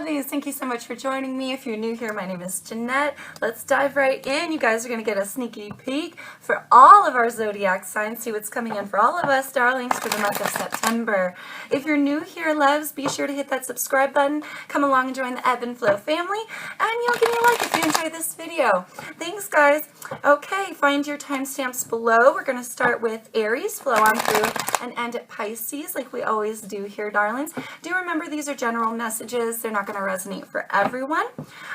lovies, thank you so much for joining me. If you're new here, my name is Jeanette. Let's dive right in. You guys are going to get a sneaky peek for all of our zodiac signs, see what's coming in for all of us darlings for the month of September. If you're new here, loves, be sure to hit that subscribe button, come along and join the Ebb and Flow family, and give me a like if you enjoyed this video. Thanks, guys. Okay, find your timestamps below. We're going to start with Aries, flow on through, and end at Pisces like we always do here, darlings. Do remember these are general messages. They're not going to resonate for everyone.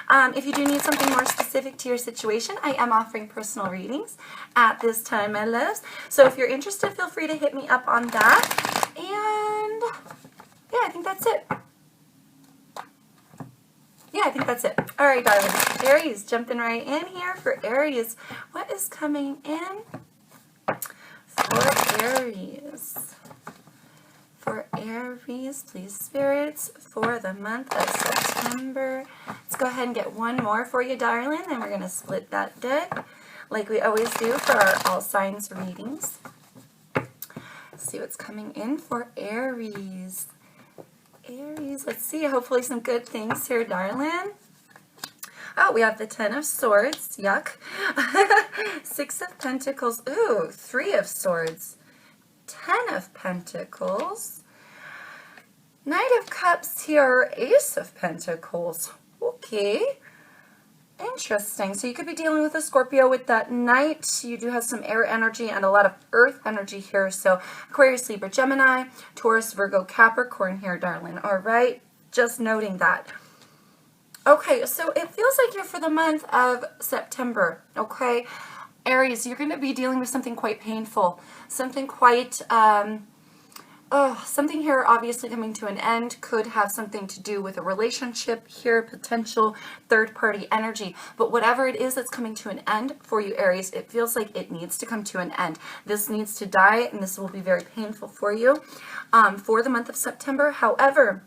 If you do need something more specific to your situation, I am offering personal readings at this time, my loves. So if you're interested, feel free to hit me up on that. And yeah, I think that's it. Yeah, I think that's it. All right, darlings. Aries, jumping right in here for Aries. What is coming in for Aries? For Aries, please, spirits, for the month of September. Let's go ahead and get one more for you, darling, and we're going to split that deck like we always do for our all signs readings. Let's see what's coming in for Aries. Aries, let's see, hopefully some good things here, darling. Oh, we have the Ten of Swords, yuck. Six of Pentacles, ooh, Three of Swords. Ten of Pentacles. Knight of Cups here, Ace of Pentacles. Okay. Interesting. So you could be dealing with a Scorpio with that Knight. You do have some air energy and a lot of earth energy here. So Aquarius, Libra, Gemini, Taurus, Virgo, Capricorn here, darling. All right. Just noting that. Okay. So it feels like you're for the month of September. Okay. Aries, you're going to be dealing with something quite painful. Something quite... something here obviously coming to an end could have something to do with a relationship here, potential third-party energy. But whatever it is that's coming to an end for you, Aries, it feels like it needs to come to an end. This needs to die, and this will be very painful for you for the month of September. However,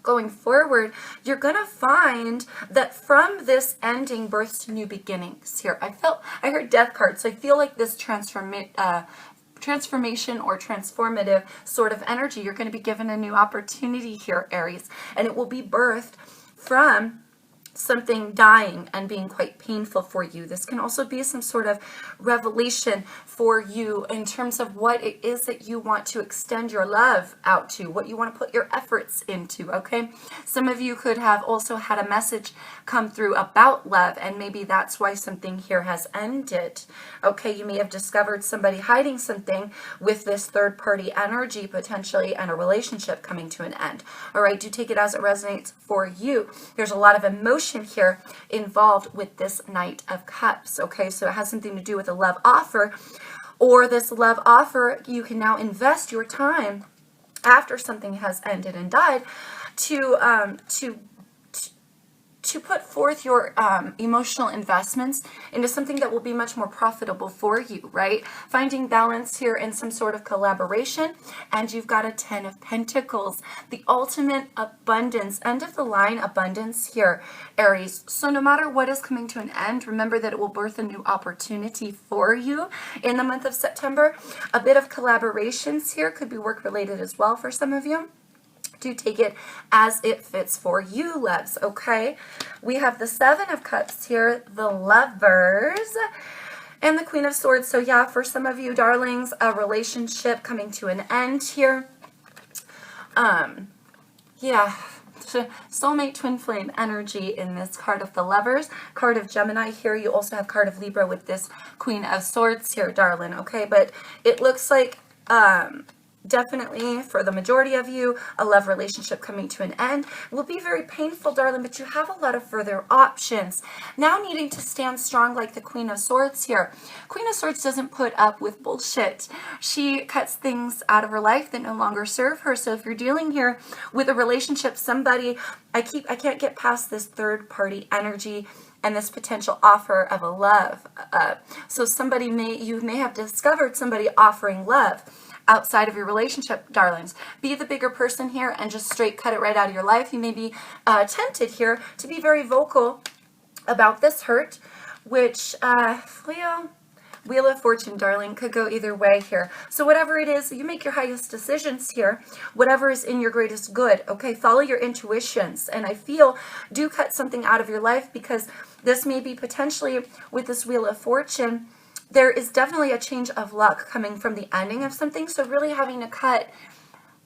going forward, you're going to find that from this ending births to new beginnings here. I heard death cards, so I feel like this transformation or transformative sort of energy. You're going to be given a new opportunity here, Aries, and it will be birthed from something dying and being quite painful for you. This can also be some sort of revelation for you in terms of what it is that you want to extend your love out to, what you want to put your efforts into, okay? Some of you could have also had a message come through about love, and maybe that's why something here has ended, okay? You may have discovered somebody hiding something with this third-party energy potentially, and a relationship coming to an end. All right, do take it as it resonates for you. There's a lot of emotion here involved with this Knight of Cups, okay? So it has something to do with a love offer, or this love offer, you can now invest your time after something has ended and died to put forth your emotional investments into something that will be much more profitable for you, right? Finding balance here in some sort of collaboration. And you've got a Ten of Pentacles, the ultimate abundance, end of the line abundance here, Aries. So no matter what is coming to an end, remember that it will birth a new opportunity for you in the month of September. A bit of collaborations here, could be work related as well for some of you. Do take it as it fits for you, loves, okay? We have the Seven of Cups here, the Lovers, and the Queen of Swords. So yeah, for some of you, darlings, a relationship coming to an end here. Yeah, soulmate twin flame energy in this card of the Lovers. Card of Gemini here. You also have card of Libra with this Queen of Swords here, darling, okay? But it looks like... definitely, for the majority of you, a love relationship coming to an end will be very painful, darling, but you have a lot of further options. Now needing to stand strong like the Queen of Swords here. Queen of Swords doesn't put up with bullshit. She cuts things out of her life that no longer serve her. So if you're dealing here with a relationship, somebody, I can't get past this third party energy and this potential offer of a love. So you may have discovered somebody offering love outside of your relationship, darlings. Be the bigger person here and just straight cut it right out of your life. You may be tempted here to be very vocal about this hurt, which, Leo, Wheel of Fortune, darling, could go either way here. So whatever it is, you make your highest decisions here. Whatever is in your greatest good, okay? Follow your intuitions. And I feel, do cut something out of your life, because this may be potentially, with this Wheel of Fortune, there is definitely a change of luck coming from the ending of something. So really having to cut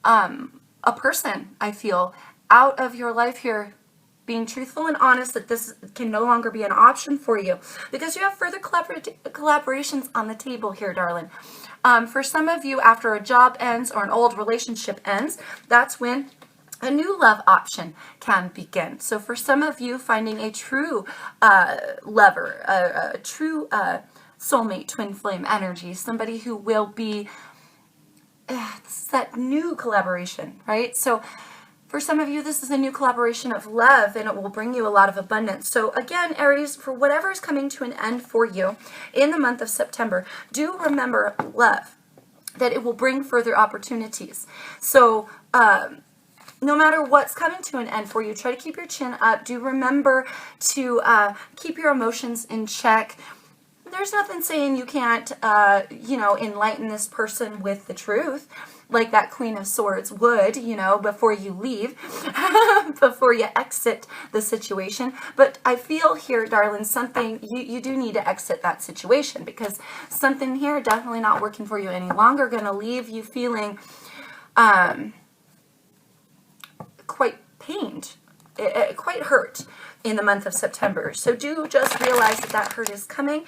a person, I feel, out of your life here, being truthful and honest that this can no longer be an option for you, because you have further collaborations on the table here, darling. For some of you, after a job ends or an old relationship ends, that's when a new love option can begin. So for some of you, finding a true lover, a true soulmate, twin flame energy, somebody who will be that new collaboration, right? So for some of you, this is a new collaboration of love, and it will bring you a lot of abundance. So again, Aries, for whatever is coming to an end for you in the month of September, do remember, love, that it will bring further opportunities. So no matter what's coming to an end for you, try to keep your chin up. Do remember to keep your emotions in check. There's nothing saying you can't, enlighten this person with the truth, like that Queen of Swords would, before you leave, before you exit the situation. But I feel here, darling, something, you do need to exit that situation, because something here definitely not working for you any longer, going to leave you feeling quite pained, quite hurt in the month of September. So do just realize that that hurt is coming.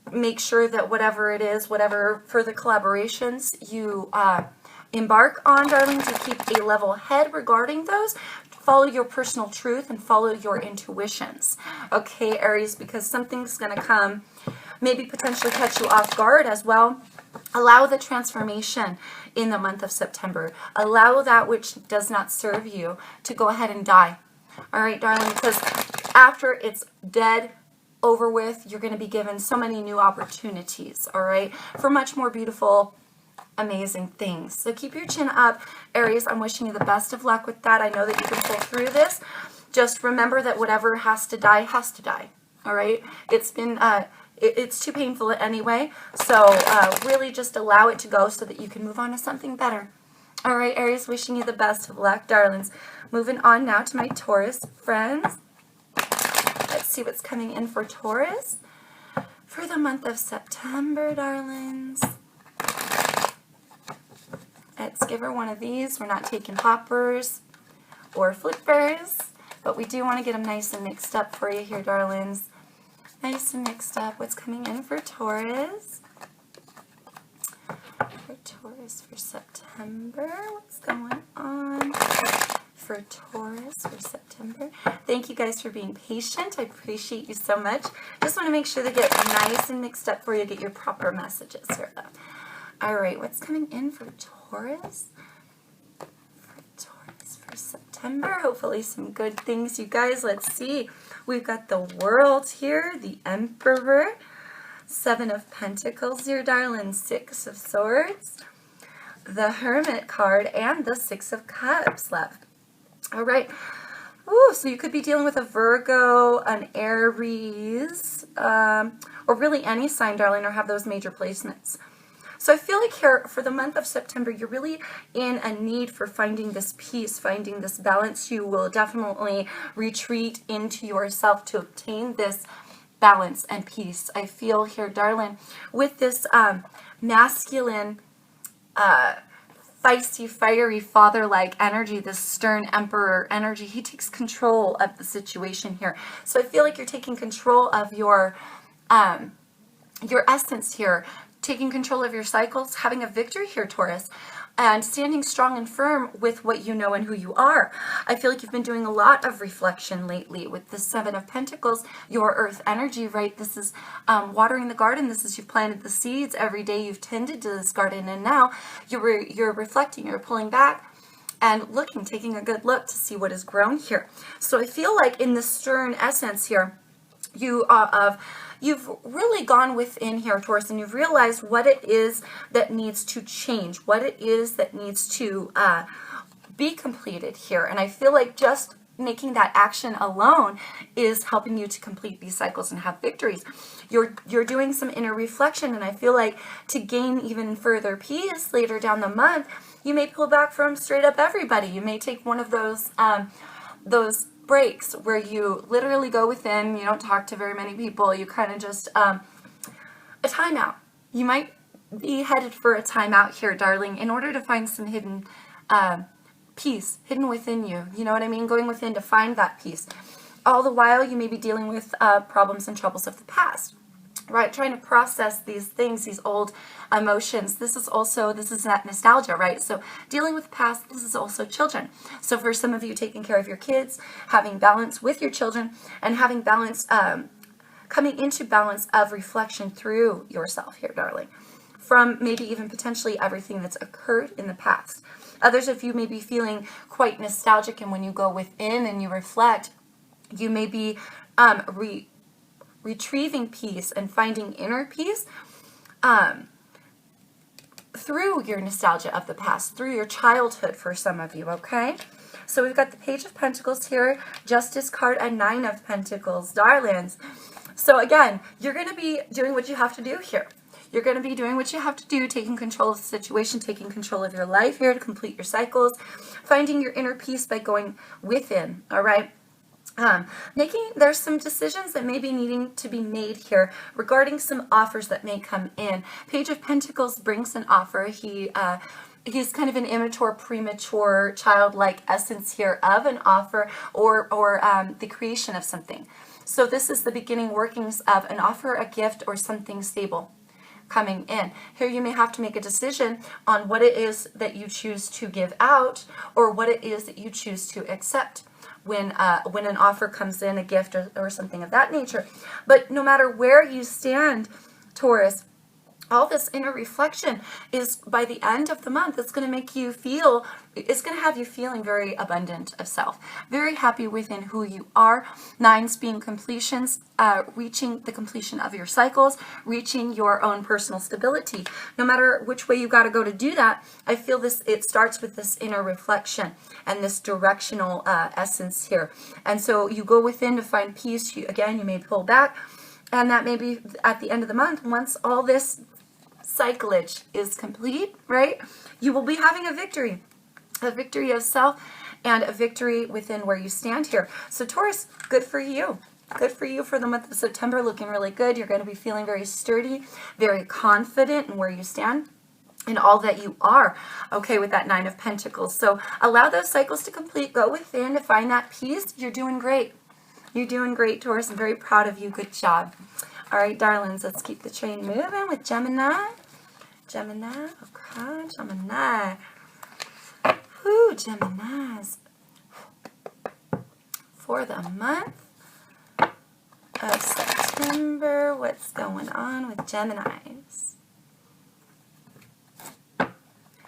Make sure that whatever it is, whatever further collaborations you embark on, darling, to keep a level head regarding those. Follow your personal truth and follow your intuitions. Okay, Aries, because something's going to come, maybe potentially catch you off guard as well. Allow the transformation in the month of September. Allow that which does not serve you to go ahead and die. All right, darling, because after it's dead, over with, you're going to be given so many new opportunities, all right, for much more beautiful, amazing things. So keep your chin up, Aries. I'm wishing you the best of luck with that. I know that you can pull through this. Just remember that whatever has to die, all right? It's been, it's too painful anyway, so really just allow it to go so that you can move on to something better. All right, Aries, wishing you the best of luck, darlings. Moving on now to my Taurus friends. Let's see what's coming in for Taurus for the month of September, darlings. Let's give her one of these. We're not taking hoppers or flippers, but we do want to get them nice and mixed up for you here, darlings. Nice and mixed up. What's coming in for Taurus? For Taurus for September. What's going on for Taurus for September? Thank you guys for being patient. I appreciate you so much. Just want to make sure they get nice and mixed up for you, get your proper messages here. All right, what's coming in for Taurus? For Taurus for September. Hopefully some good things, you guys. Let's see. We've got the World here, the Emperor, Seven of Pentacles here, darling, Six of Swords, the Hermit card, and the Six of Cups left. All right. Ooh, so you could be dealing with a Virgo, an Aries, or really any sign, darling, or have those major placements. So I feel like here for the month of September, you're really in a need for finding this peace, finding this balance. You will definitely retreat into yourself to obtain this balance and peace. I feel here, darling, with this masculine, feisty, fiery, father-like energy, this stern emperor energy. He takes control of the situation here. So I feel like you're taking control of your essence here, taking control of your cycles, having a victory here, Taurus, and standing strong and firm with what you know and who you are. I feel like you've been doing a lot of reflection lately with the Seven of Pentacles, your earth energy, right? This is watering the garden. This is you've planted the seeds every day. You've tended to this garden, and now you're reflecting, you're pulling back and looking, taking a good look to see what has grown here. So I feel like in the stern essence here, you've really gone within here, Taurus, and you've realized what it is that needs to change, what it is that needs to be completed here. And I feel like just making that action alone is helping you to complete these cycles and have victories. You're doing some inner reflection, and I feel like to gain even further peace later down the month, you may pull back from straight up everybody. You may take one of those breaks where you literally go within, you don't talk to very many people, you kind of just a timeout. You might be headed for a timeout here, darling, in order to find some hidden peace hidden within you. You know what I mean? Going within to find that peace. All the while, you may be dealing with problems and troubles of the past, right? Trying to process these things, these old emotions. This is that nostalgia, right? So dealing with the past, this is also children. So for some of you, taking care of your kids, having balance with your children, and having balance, coming into balance of reflection through yourself here, darling, from maybe even potentially everything that's occurred in the past. Others of you may be feeling quite nostalgic, and when you go within and you reflect, you may be retrieving peace and finding inner peace through your nostalgia of the past, through your childhood for some of you, okay? So we've got the Page of Pentacles here, Justice card, and Nine of Pentacles, darlings. So again, you're going to be doing what you have to do here. You're going to be doing what you have to do, taking control of the situation, taking control of your life here to complete your cycles, finding your inner peace by going within, all right? There's some decisions that may be needing to be made here regarding some offers that may come in. Page of Pentacles brings an offer. He's kind of an immature, premature, childlike essence here of an offer or the creation of something. So this is the beginning workings of an offer, a gift, or something stable coming in. Here you may have to make a decision on what it is that you choose to give out or what it is that you choose to accept when an offer comes in, a gift or something of that nature. But no matter where you stand, Taurus, all this inner reflection is, by the end of the month, it's going to make you feel, it's going to have you feeling very abundant of self, very happy within who you are. Nines being completions, reaching the completion of your cycles, reaching your own personal stability. No matter which way you got to go to do that, I feel this, it starts with this inner reflection and this directional essence here. And so you go within to find peace. Again, you may pull back, and that may be at the end of the month, once all this cyclage is complete, right? You will be having a victory of self and a victory within where you stand here. So Taurus, good for you. Good for you for the month of September, looking really good. You're going to be feeling very sturdy, very confident in where you stand and all that you are, okay, with that Nine of Pentacles. So allow those cycles to complete. Go within to find that peace. You're doing great. You're doing great, Taurus. I'm very proud of you. Good job. All right, darlings, let's keep the train moving with Gemini. Gemini, okay, Gemini. Whoo, Geminis. For the month of September, what's going on with Geminis?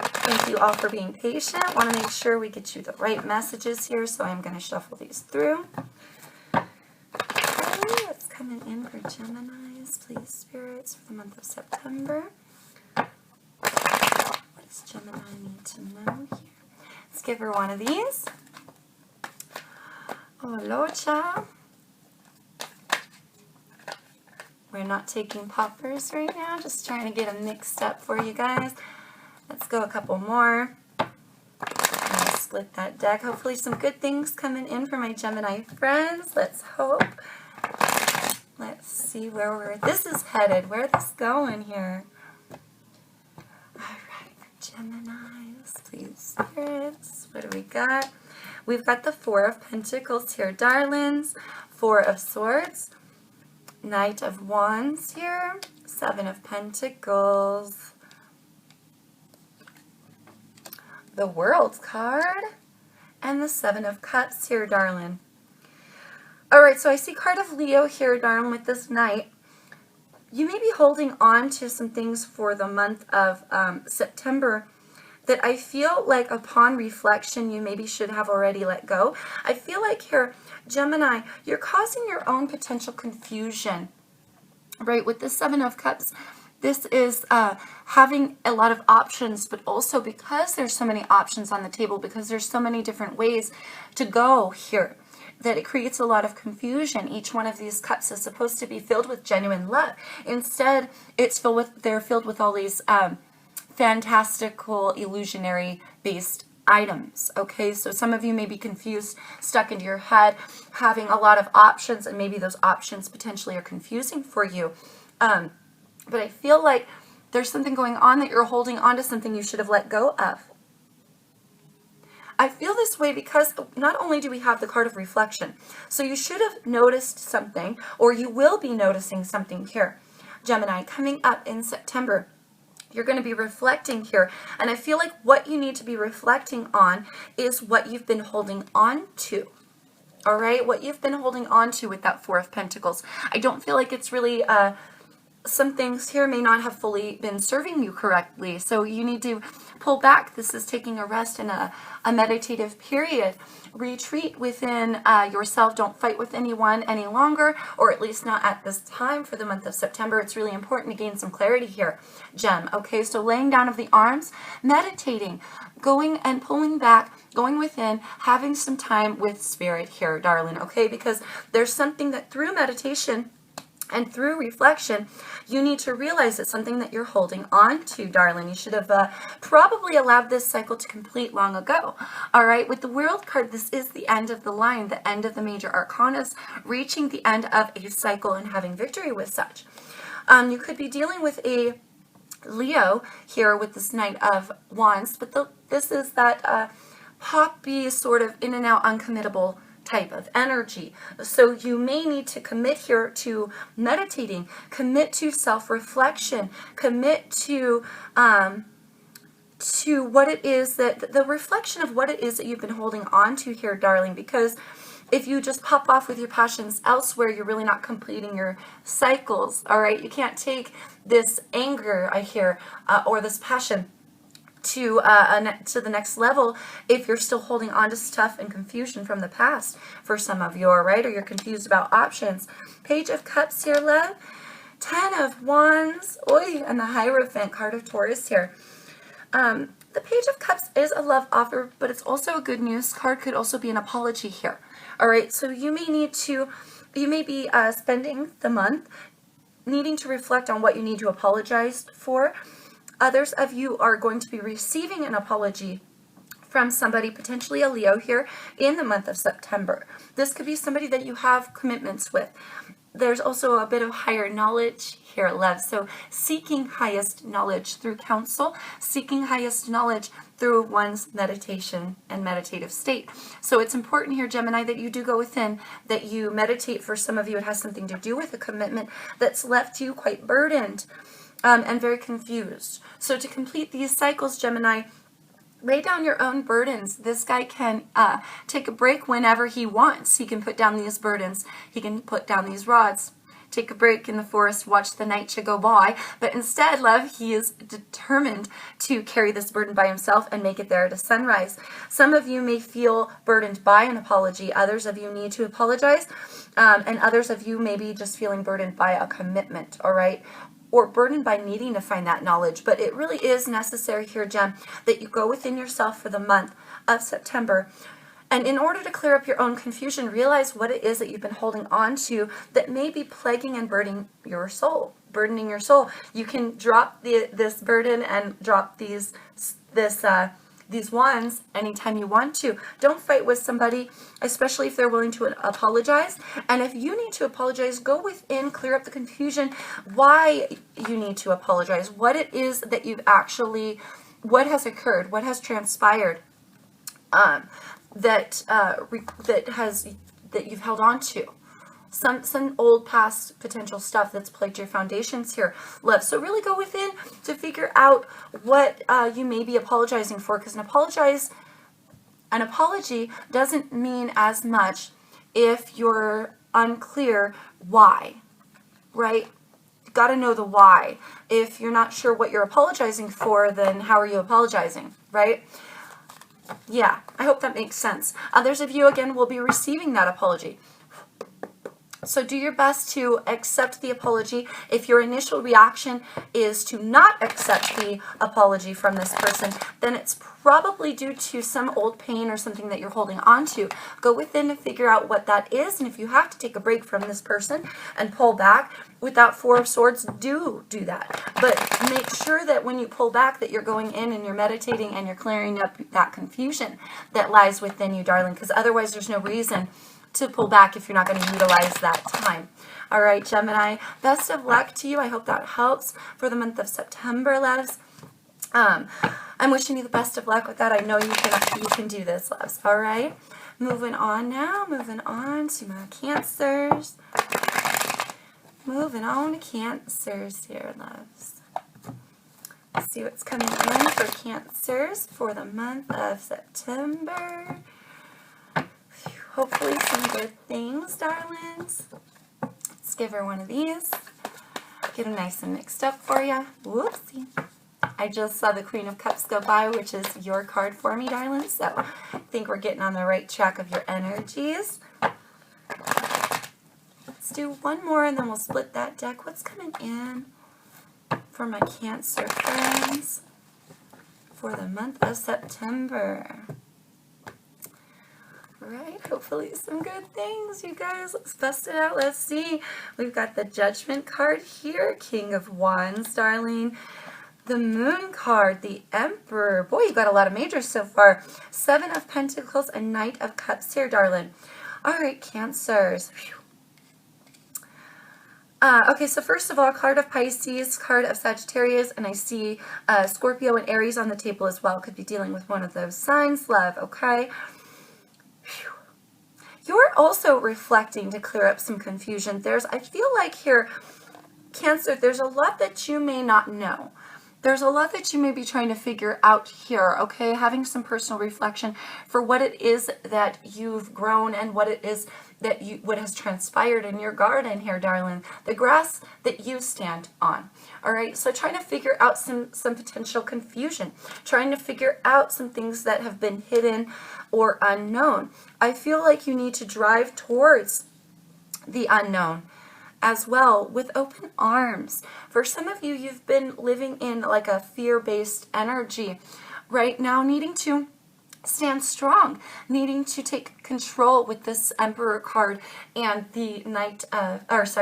Thank you all for being patient. Want to make sure we get you the right messages here, so I'm going to shuffle these through. Okay, what's coming in for Geminis, please, spirits, for the month of September? What does Gemini need to know here? Let's give her one of these. Oh, Lord, child. We're not taking poppers right now, just trying to get them mixed up for you guys. Let's go a couple more. I'll split that deck. Hopefully some good things coming in for my Gemini friends. Let's hope. Let's see where this is headed. Where this going here? Alright, Geminis, please, spirits. What do we got? We've got the Four of Pentacles here, darlings. Four of Swords. Knight of Wands here. Seven of Pentacles. The World card. And the Seven of Cups here, darling. Alright, so I see card of Leo here, darling, with this Knight. You may be holding on to some things for the month of September that I feel like upon reflection you maybe should have already let go. I feel like here, Gemini, you're causing your own potential confusion, right? With the Seven of Cups, this is having a lot of options, but also because there's so many options on the table, because there's so many different ways to go here. that it creates a lot of confusion. Each one of these cups is supposed to be filled with genuine love. Instead, they're filled with all these fantastical, illusionary based items. Okay, so some of you may be confused, stuck into your head, having a lot of options, and maybe those options potentially are confusing for you. But I feel like there's something going on that you're holding on to, something you should have let go of. I feel this way because not only do we have the card of reflection, so you should have noticed something, or you will be noticing something here, Gemini, coming up in September. You're going to be reflecting here, and I feel like what you need to be reflecting on is what you've been holding on to. All right, what you've been holding on to with that Four of Pentacles. I don't feel like it's really some things here may not have fully been serving you correctly, so you need to pull back. This is taking a rest and a meditative period. Retreat within yourself. Don't fight with anyone any longer, or at least not at this time for the month of September. It's really important to gain some clarity here, Gem. Okay, so laying down of the arms, meditating, going and pulling back, going within, having some time with spirit here, darling. Okay, because there's something that through meditation and through reflection, you need to realize it's something that you're holding on to, darling. You should have probably allowed this cycle to complete long ago. All right, with the World card, this is the end of the line, the end of the major arcanas, reaching the end of a cycle and having victory with such. You could be dealing with a Leo here with this Knight of Wands, but this is that poppy sort of in and out uncommittable type of energy. So you may need to commit here to meditating, commit to self-reflection, commit to what it is that the reflection of what it is that you've been holding on to here, darling, because if you just pop off with your passions elsewhere, you're really not completing your cycles. All right, you can't take this anger, I hear, or this passion to the next level if you're still holding on to stuff and confusion from the past for some of you, all right? Or you're confused about options. Page of Cups here, love. 10 of Wands. Oy, and the Hierophant, card of Taurus here. The Page of Cups is a love offer, but it's also a good news card. Could also be an apology here. All right, so you may be spending the month needing to reflect on what you need to apologize for. Others of you are going to be receiving an apology from somebody, potentially a Leo here, in the month of September. This could be somebody that you have commitments with. There's also a bit of higher knowledge here, love. So seeking highest knowledge through counsel, seeking highest knowledge through one's meditation and meditative state. So it's important here, Gemini, that you do go within, that you meditate. For some of you, it has something to do with a commitment that's left you quite burdened and very confused. So to complete these cycles, Gemini, lay down your own burdens. This guy can take a break whenever he wants. He can put down these burdens. He can put down these rods. Take a break in the forest, watch the night go by. But instead, love, he is determined to carry this burden by himself and make it there to sunrise. Some of you may feel burdened by an apology. Others of you need to apologize. And others of you may be just feeling burdened by a commitment, all right? Or burdened by needing to find that knowledge. But it really is necessary here, Gem, that you go within yourself for the month of September. And in order to clear up your own confusion, realize what it is that you've been holding on to that may be plaguing and burdening your soul. You can drop this burden and drop these wands anytime you want to. Don't fight with somebody, especially if they're willing to apologize. And if you need to apologize, go within, clear up the confusion, why you need to apologize, what it is that you've actually, what has occurred, what has transpired that you've held on to. Some old past potential stuff that's plagued your foundations here, love. So really go within to figure out what you may be apologizing for, because an apology doesn't mean as much if you're unclear why, right? You got to know the why. If you're not sure what you're apologizing for, then how are you apologizing, right? Yeah, I hope that makes sense. Others of you, again, will be receiving that apology. So do your best to accept the apology. If your initial reaction is to not accept the apology from this person, then it's probably due to some old pain or something that you're holding on to. Go within and figure out what that is. And if you have to take a break from this person and pull back with that Four of Swords, do that. But make sure that when you pull back that you're going in and you're meditating and you're clearing up that confusion that lies within you, darling, because otherwise there's no reason to pull back if you're not going to utilize that time. All right, Gemini, best of luck to you. I hope that helps for the month of September, loves. I'm wishing you the best of luck with that. I know you can do this, loves. All right, moving on now. Moving on to my Cancers. Moving on to Cancers here, loves. Let's see what's coming in for Cancers for the month of September. Hopefully some good things, darlings. Let's give her one of these. Get them nice and mixed up for you. Whoopsie. I just saw the Queen of Cups go by, which is your card for me, darlings. So I think we're getting on the right track of your energies. Let's do one more and then we'll split that deck. What's coming in for my Cancer friends for the month of September? Right, hopefully some good things, you guys. Let's bust it out. Let's see. We've got the Judgment card here, King of Wands, darling. The Moon card, the Emperor. Boy, you got a lot of majors so far. Seven of Pentacles and Knight of Cups here, darling. All right, Cancers. Okay, so first of all, card of Pisces, card of Sagittarius, and I see Scorpio and Aries on the table as well. Could be dealing with one of those signs, love, okay? You're also reflecting to clear up some confusion. I feel like here, Cancer, there's a lot that you may not know. There's a lot that you may be trying to figure out here, okay? Having some personal reflection for what it is that you've grown and what it is that what has transpired in your garden here, darling. The grass that you stand on, all right? So trying to figure out some potential confusion, trying to figure out some things that have been hidden or unknown. I feel like you need to drive towards the unknown as well with open arms. For some of you, you've been living in like a fear-based energy right now, needing to stand strong, needing to take control with this Emperor card and the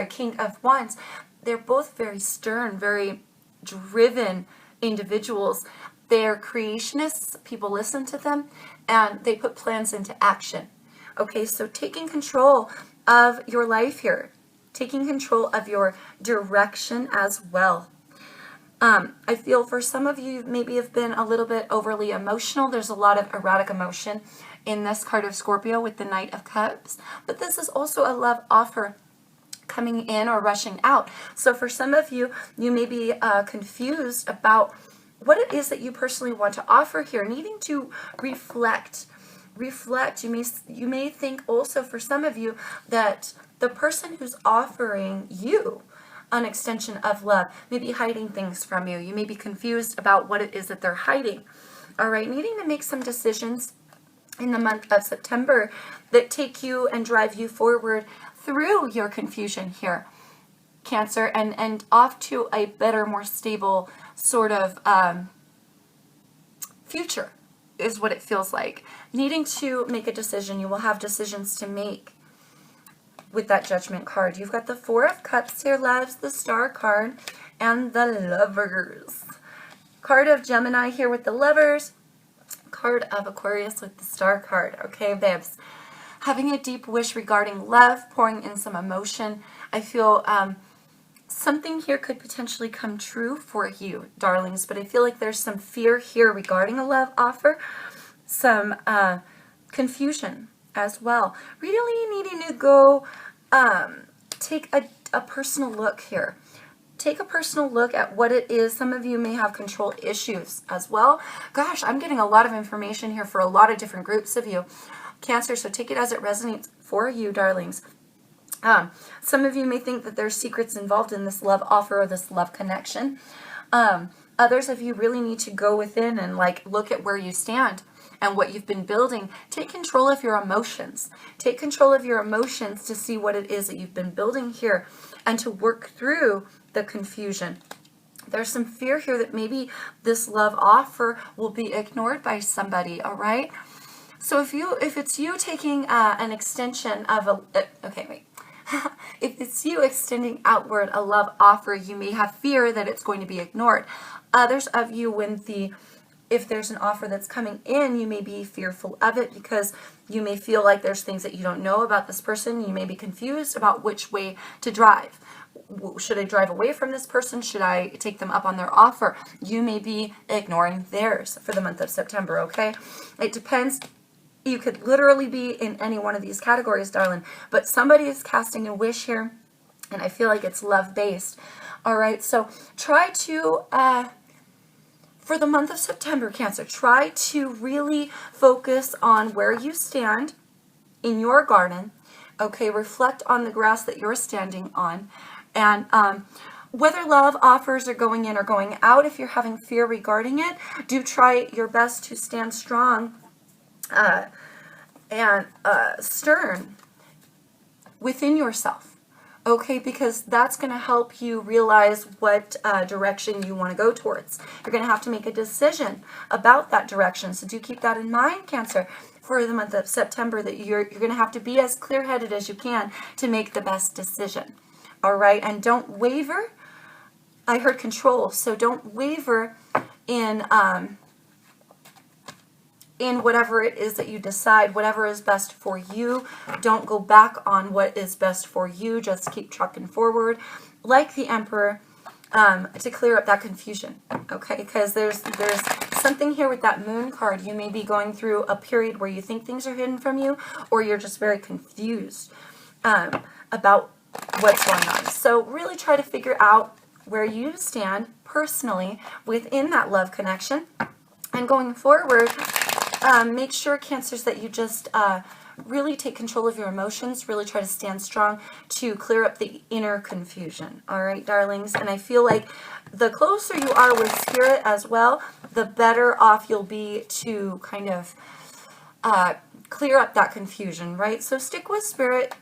King of Wands. They're both very stern, very driven individuals. They're creationists. People listen to them and they put plans into action. Okay, so taking control of your life here, taking control of your direction as well. I feel for some of you, maybe have been a little bit overly emotional. There's a lot of erratic emotion in this card of Scorpio with the Knight of Cups. But this is also a love offer coming in or rushing out. So for some of you, you may be confused about what it is that you personally want to offer here, needing to reflect. You may think also for some of you that the person who's offering you an extension of love may be hiding things from you. You may be confused about what it is that they're hiding. All right, needing to make some decisions in the month of September that take you and drive you forward through your confusion here, Cancer, and off to a better, more stable sort of future is what it feels like. Needing to make a decision. You will have decisions to make with that Judgment card. You've got the Four of Cups here, loves, the Star card, and the Lovers. Card of Gemini here with the Lovers. Card of Aquarius with the Star card. Okay, babes. Having a deep wish regarding love, pouring in some emotion. I feel something here could potentially come true for you, darlings, but I feel like there's some fear here regarding a love offer. Some confusion as well. Really needing to go take a personal look here. Take a personal look at what it is. Some of you may have control issues as well. Gosh, I'm getting a lot of information here for a lot of different groups of you, Cancer, so take it as it resonates for you, darlings. Some of you may think that there's secrets involved in this love offer or this love connection. Others of you really need to go within and like look at where you stand and what you've been building, take control of your emotions. Take control of your emotions to see what it is that you've been building here and to work through the confusion. There's some fear here that maybe this love offer will be ignored by somebody, all right? So if it's you taking an extension of if it's you extending outward a love offer, you may have fear that it's going to be ignored. Others of you, if there's an offer that's coming in, you may be fearful of it because you may feel like there's things that you don't know about this person. You may be confused about which way to drive. Should I drive away from this person? Should I take them up on their offer? You may be ignoring theirs for the month of September, okay? It depends. You could literally be in any one of these categories, darling, but somebody is casting a wish here, and I feel like it's love-based. All right, so try to, for the month of September, Cancer, try to really focus on where you stand in your garden, okay? Reflect on the grass that you're standing on, and whether love offers are going in or going out, if you're having fear regarding it, do try your best to stand strong and stern within yourself, okay? Because that's going to help you realize what direction you want to go towards. You're going to have to make a decision about that direction, so do keep that in mind, Cancer, for the month of September, that you're going to have to be as clear-headed as you can to make the best decision, all right? And don't waver. I heard control, so don't waver in whatever it is that you decide, whatever is best for you. Don't go back on what is best for you. Just keep trucking forward like the Emperor to clear up that confusion, okay? Because there's something here with that Moon card. You may be going through a period where you think things are hidden from you, or you're just very confused about what's going on. So really try to figure out where you stand personally within that love connection. And going forward, make sure, Cancers, that you just really take control of your emotions, really try to stand strong to clear up the inner confusion. All right, darlings? And I feel like the closer you are with Spirit as well, the better off you'll be to kind of clear up that confusion, right? So stick with Spirit.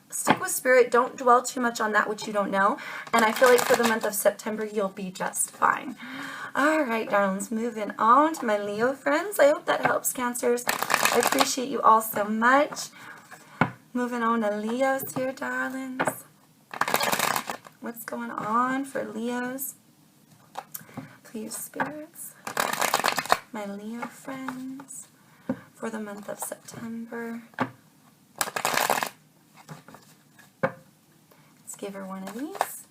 Stick with Spirit. Don't dwell too much on that which you don't know. And I feel like for the month of September, you'll be just fine. All right, darlings, moving on to my Leo friends. I hope that helps, Cancers. I appreciate you all so much. Moving on to Leos here, darlings. What's going on for Leos? Please, spirits. My Leo friends for the month of September. Let's give her one of these.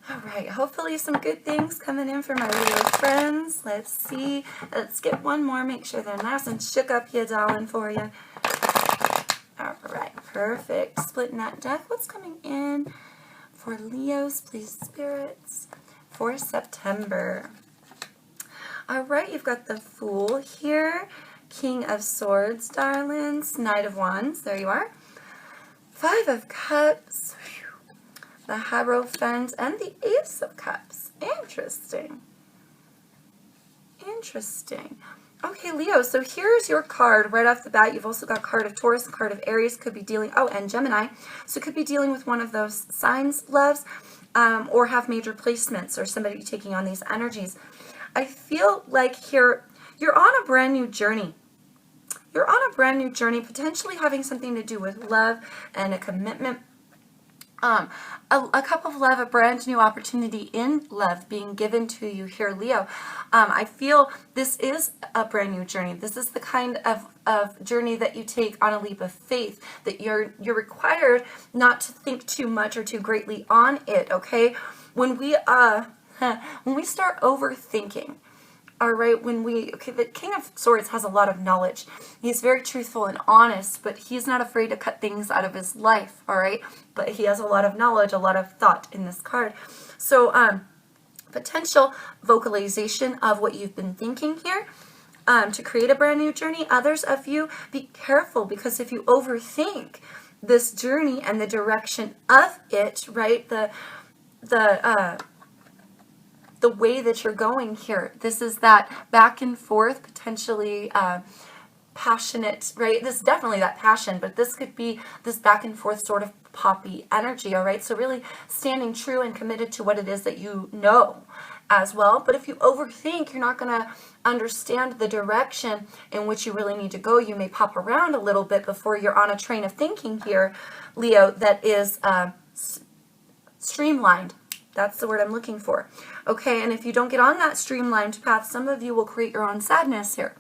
Alright, hopefully some good things coming in for my Leo friends. Let's see. Let's get one more. Make sure they're nice and shook up here, darling, for you. Alright, perfect. Splitting that deck. What's coming in for Leos, please, spirits, for September? Alright, you've got the Fool here. King of Swords, darlings. Knight of Wands. There you are. Five of Cups. The Hierophant and the Ace of Cups. Interesting. Interesting. Okay, Leo, so here's your card right off the bat. You've also got a card of Taurus, a card of Aries, could be dealing, oh, and Gemini. So could be dealing with one of those signs, loves, or have major placements, or somebody taking on these energies. I feel like here, you're on a brand new journey. You're on a brand new journey, potentially having something to do with love and a commitment. A cup of love, a brand new opportunity in love being given to you here, Leo. I feel this is a brand new journey. This is the kind of journey that you take on a leap of faith, that you're required not to think too much or too greatly on it, okay? When we start overthinking, all right, the King of Swords has a lot of knowledge. He's very truthful and honest, but he's not afraid to cut things out of his life, all right? But he has a lot of knowledge, a lot of thought in this card. So, potential vocalization of what you've been thinking here to create a brand new journey. Others of you, be careful, because if you overthink, this journey and the direction of it, right? The way that you're going here. This is that back and forth, potentially passionate, right? This is definitely that passion, but this could be this back and forth sort of poppy energy, all right? So really standing true and committed to what it is that you know as well. But if you overthink, you're not going to understand the direction in which you really need to go. You may pop around a little bit before you're on a train of thinking here, Leo, that is streamlined. That's the word I'm looking for. Okay, and if you don't get on that streamlined path, some of you will create your own sadness here.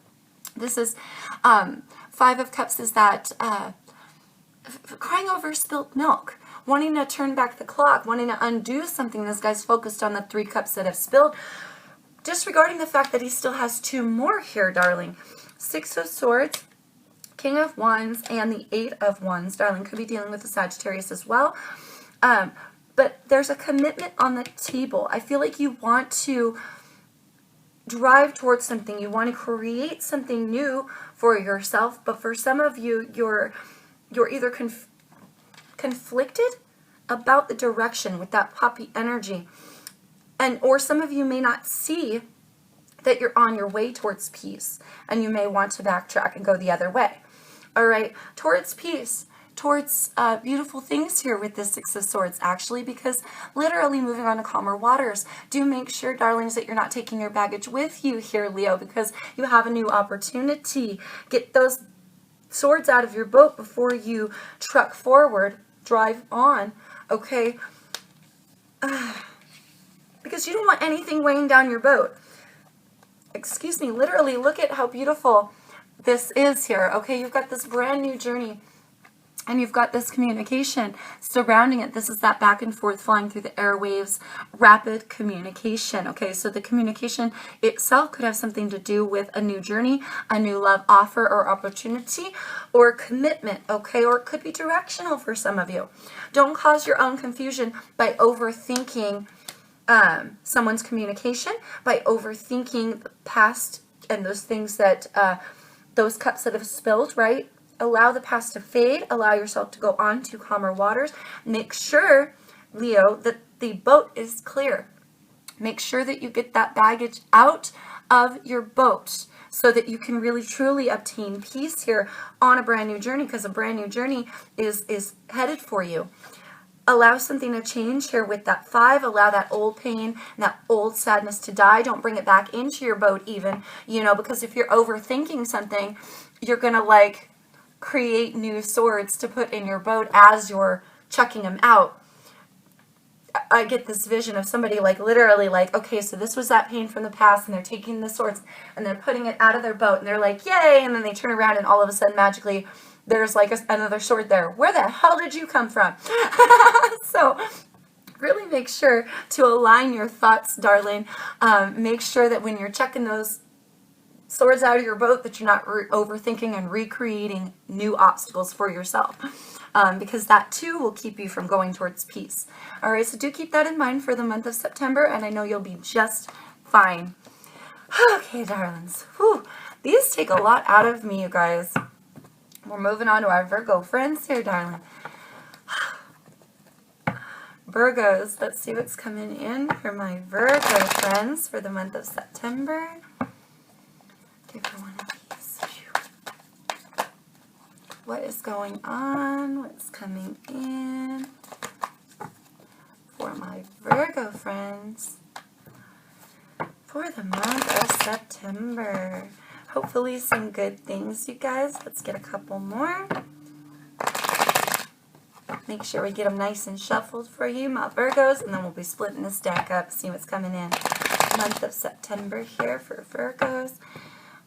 This is, Five of Cups is that crying over spilt milk, wanting to turn back the clock, wanting to undo something. This guy's focused on the 3 cups that have spilled, disregarding the fact that he still has 2 more here, darling. 6 of Swords, King of Wands, and the 8 of Wands, darling. Could be dealing with the Sagittarius as well. But there's a commitment on the table. I feel like you want to drive towards something. You want to create something new for yourself. But for some of you, you're either conflicted about the direction with that poppy energy. Or some of you may not see that you're on your way towards peace. And you may want to backtrack and go the other way. All right, towards peace. Towards beautiful things here with this 6 of Swords, actually, because literally moving on to calmer waters. Do make sure, darlings, that you're not taking your baggage with you here, Leo, because you have a new opportunity. Get those swords out of your boat before you truck forward, drive on, okay? Because you don't want anything weighing down your boat. Excuse me, literally, look at how beautiful this is here, okay? You've got this brand new journey. And you've got this communication surrounding it. This is that back and forth flying through the airwaves, rapid communication. Okay, so the communication itself could have something to do with a new journey, a new love offer or opportunity, or commitment. Okay, or it could be directional for some of you. Don't cause your own confusion by overthinking someone's communication, by overthinking the past and those things that, those cups that have spilled, right? Allow the past to fade. Allow yourself to go on to calmer waters. Make sure, Leo, that the boat is clear. Make sure that you get that baggage out of your boat so that you can really truly obtain peace here on a brand new journey, because a brand new journey is headed for you. Allow something to change here with that 5. Allow that old pain and that old sadness to die. Don't bring it back into your boat even, because if you're overthinking something, you're going to create new swords to put in your boat as you're chucking them out. I get this vision of somebody literally okay, so this was that pain from the past, and they're taking the swords and they're putting it out of their boat, and they're like, yay, and then they turn around and all of a sudden magically there's another sword there. Where the hell did you come from? So really make sure to align your thoughts, darling. Make sure that when you're checking those swords out of your boat, that you're not overthinking and recreating new obstacles for yourself, because that too will keep you from going towards peace. All right, so do keep that in mind for the month of September, and I know you'll be just fine. Okay, darlings. Whew. These take a lot out of me, you guys. We're moving on to our Virgo friends here, darling. Virgos, let's see what's coming in for my Virgo friends for the month of September. For one of these. What is going on? What's coming in for my Virgo friends for the month of September? Hopefully some good things, you guys. Let's get a couple more. Make sure we get them nice and shuffled for you, my Virgos, and then we'll be splitting this deck up, see what's coming in. Month of September here for Virgos.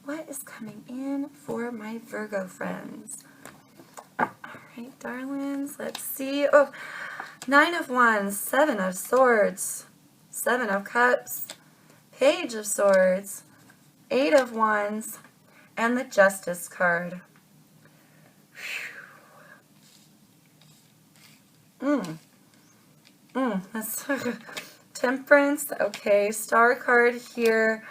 What is coming in for my Virgo friends? All right, darlings, let's see. Oh, 9 of Wands, 7 of Swords, 7 of Cups, Page of Swords, 8 of Wands, and the Justice card. That's Temperance. Okay, Star card here.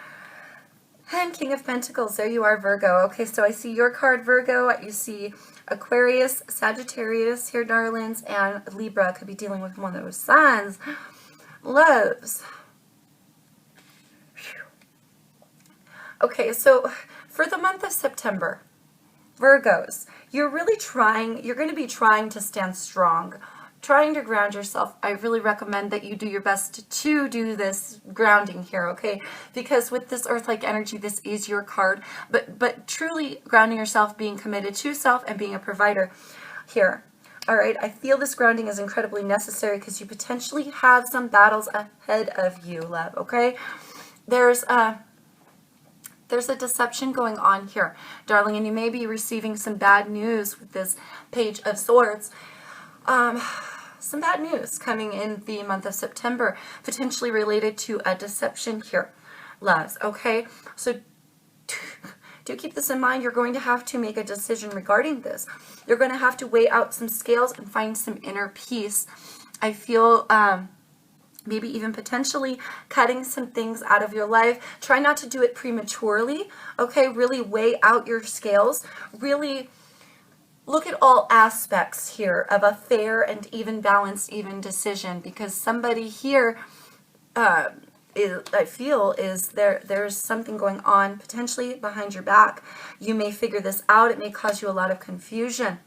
And King of Pentacles, there you are, Virgo. Okay, so I see your card, Virgo. You see Aquarius, Sagittarius here, darlings, and Libra could be dealing with one of those signs. Loves. Okay, so for the month of September, Virgos, you're going to be trying to stand strong, trying to ground yourself. I really recommend that you do your best to do this grounding here, okay? Because with this earth-like energy, this is your card, but truly grounding yourself, being committed to self and being a provider here. All right, I feel this grounding is incredibly necessary because you potentially have some battles ahead of you, love, okay? There's a deception going on here, darling, and you may be receiving some bad news with this Page of Swords. Some bad news coming in the month of September, potentially related to a deception here, loves, okay? So do keep this in mind. You're going to have to make a decision regarding this. You're going to have to weigh out some scales and find some inner peace. I feel maybe even potentially cutting some things out of your life. Try not to do it prematurely, okay? Really weigh out your scales. Really look at all aspects here of a fair and even balanced, even decision, because somebody here, I feel, there's something going on potentially behind your back. You may figure this out. It may cause you a lot of confusion,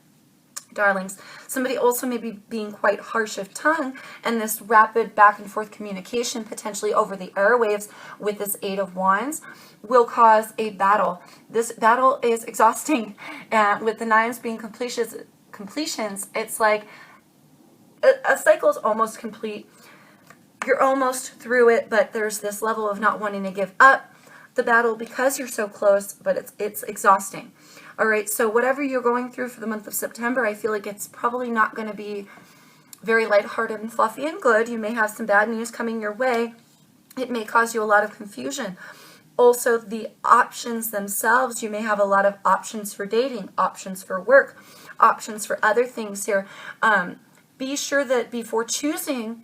darlings. Somebody also may be being quite harsh of tongue, and this rapid back and forth communication, potentially over the airwaves with this Eight of Wands, will cause a battle. This battle is exhausting, and with the nines being completions, it's like a cycle is almost complete. You're almost through it, but there's this level of not wanting to give up the battle because you're so close, but it's exhausting. All right, so whatever you're going through for the month of September, I feel like it's probably not going to be very lighthearted and fluffy and good. You may have some bad news coming your way. It may cause you a lot of confusion. Also, the options themselves, you may have a lot of options for dating, options for work, options for other things here. Be sure that before choosing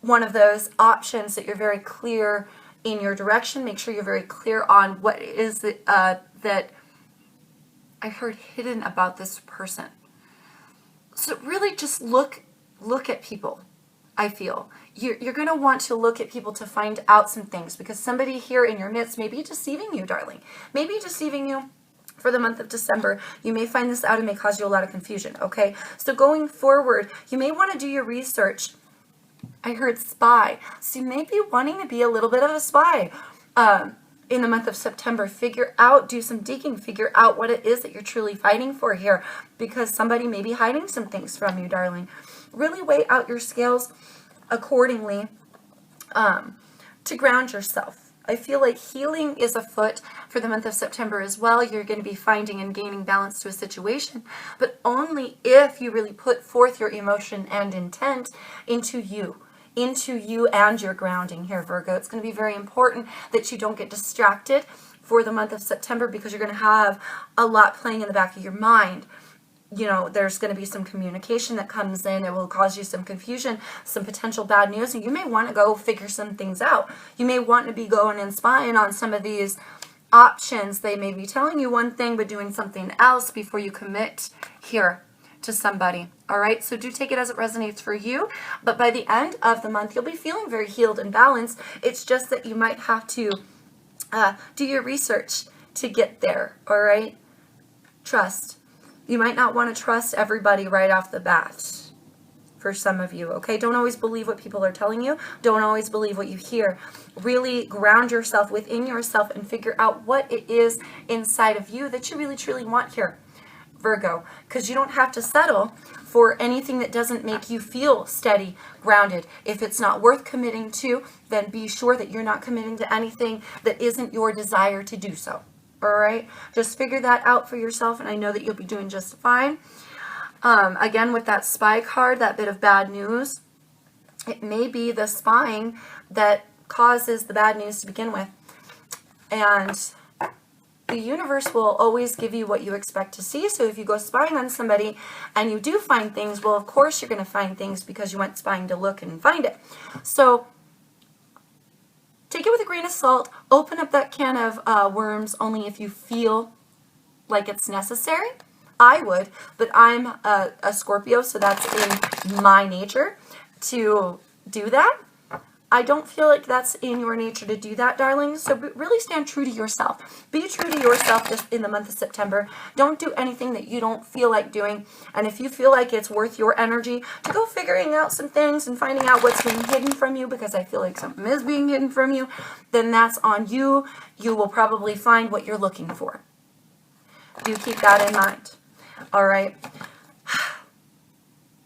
one of those options that you're very clear in your direction. Make sure you're very clear on what is it that I heard hidden about this person. So really just look at people. I feel you're going to want to look at people to find out some things, because somebody here in your midst may be deceiving you, darling. Maybe deceiving you for the month of December. You may find this out and may cause you a lot of confusion, okay? So going forward, you may want to do your research. I heard spy. So you may be wanting to be a little bit of a spy in the month of September. Do some digging, figure out what it is that you're truly fighting for here, because somebody may be hiding some things from you, darling. Really weigh out your scales accordingly to ground yourself. I feel like healing is afoot for the month of September as well. You're going to be finding and gaining balance to a situation, but only if you really put forth your emotion and intent into you and your grounding here, Virgo. It's going to be very important that you don't get distracted for the month of September, because you're going to have a lot playing in the back of your mind. You know, there's going to be some communication that comes in. It will cause you some confusion, some potential bad news, and you may want to go figure some things out. You may want to be going and spying on some of these options. They may be telling you one thing but doing something else before you commit here to somebody. All right, so do take it as it resonates for you, but by the end of the month you'll be feeling very healed and balanced. It's just that you might have to do your research to get there. All right, trust. You might not want to trust everybody right off the bat for some of you, okay? Don't always believe what people are telling you. Don't always believe what you hear. Really ground yourself within yourself and figure out what it is inside of you that you really truly want here, Virgo, because you don't have to settle for anything that doesn't make you feel steady, grounded. If it's not worth committing to, then be sure that you're not committing to anything that isn't your desire to do so. All right, just figure that out for yourself, and I know that you'll be doing just fine. Again, with that spy card, that bit of bad news, it may be the spying that causes the bad news to begin with. And the universe will always give you what you expect to see. So if you go spying on somebody and you do find things, well, of course you're going to find things because you went spying to look and find it. So take it with a grain of salt. Open up that can of worms only if you feel like it's necessary. I would, but I'm a Scorpio, so that's in my nature to do that. I don't feel like that's in your nature to do that, darling. So really stand true to yourself. Be true to yourself this in the month of September. Don't do anything that you don't feel like doing. And if you feel like it's worth your energy to go figuring out some things and finding out what's being hidden from you, because I feel like something is being hidden from you, then that's on you. You will probably find what you're looking for. Do keep that in mind. All right.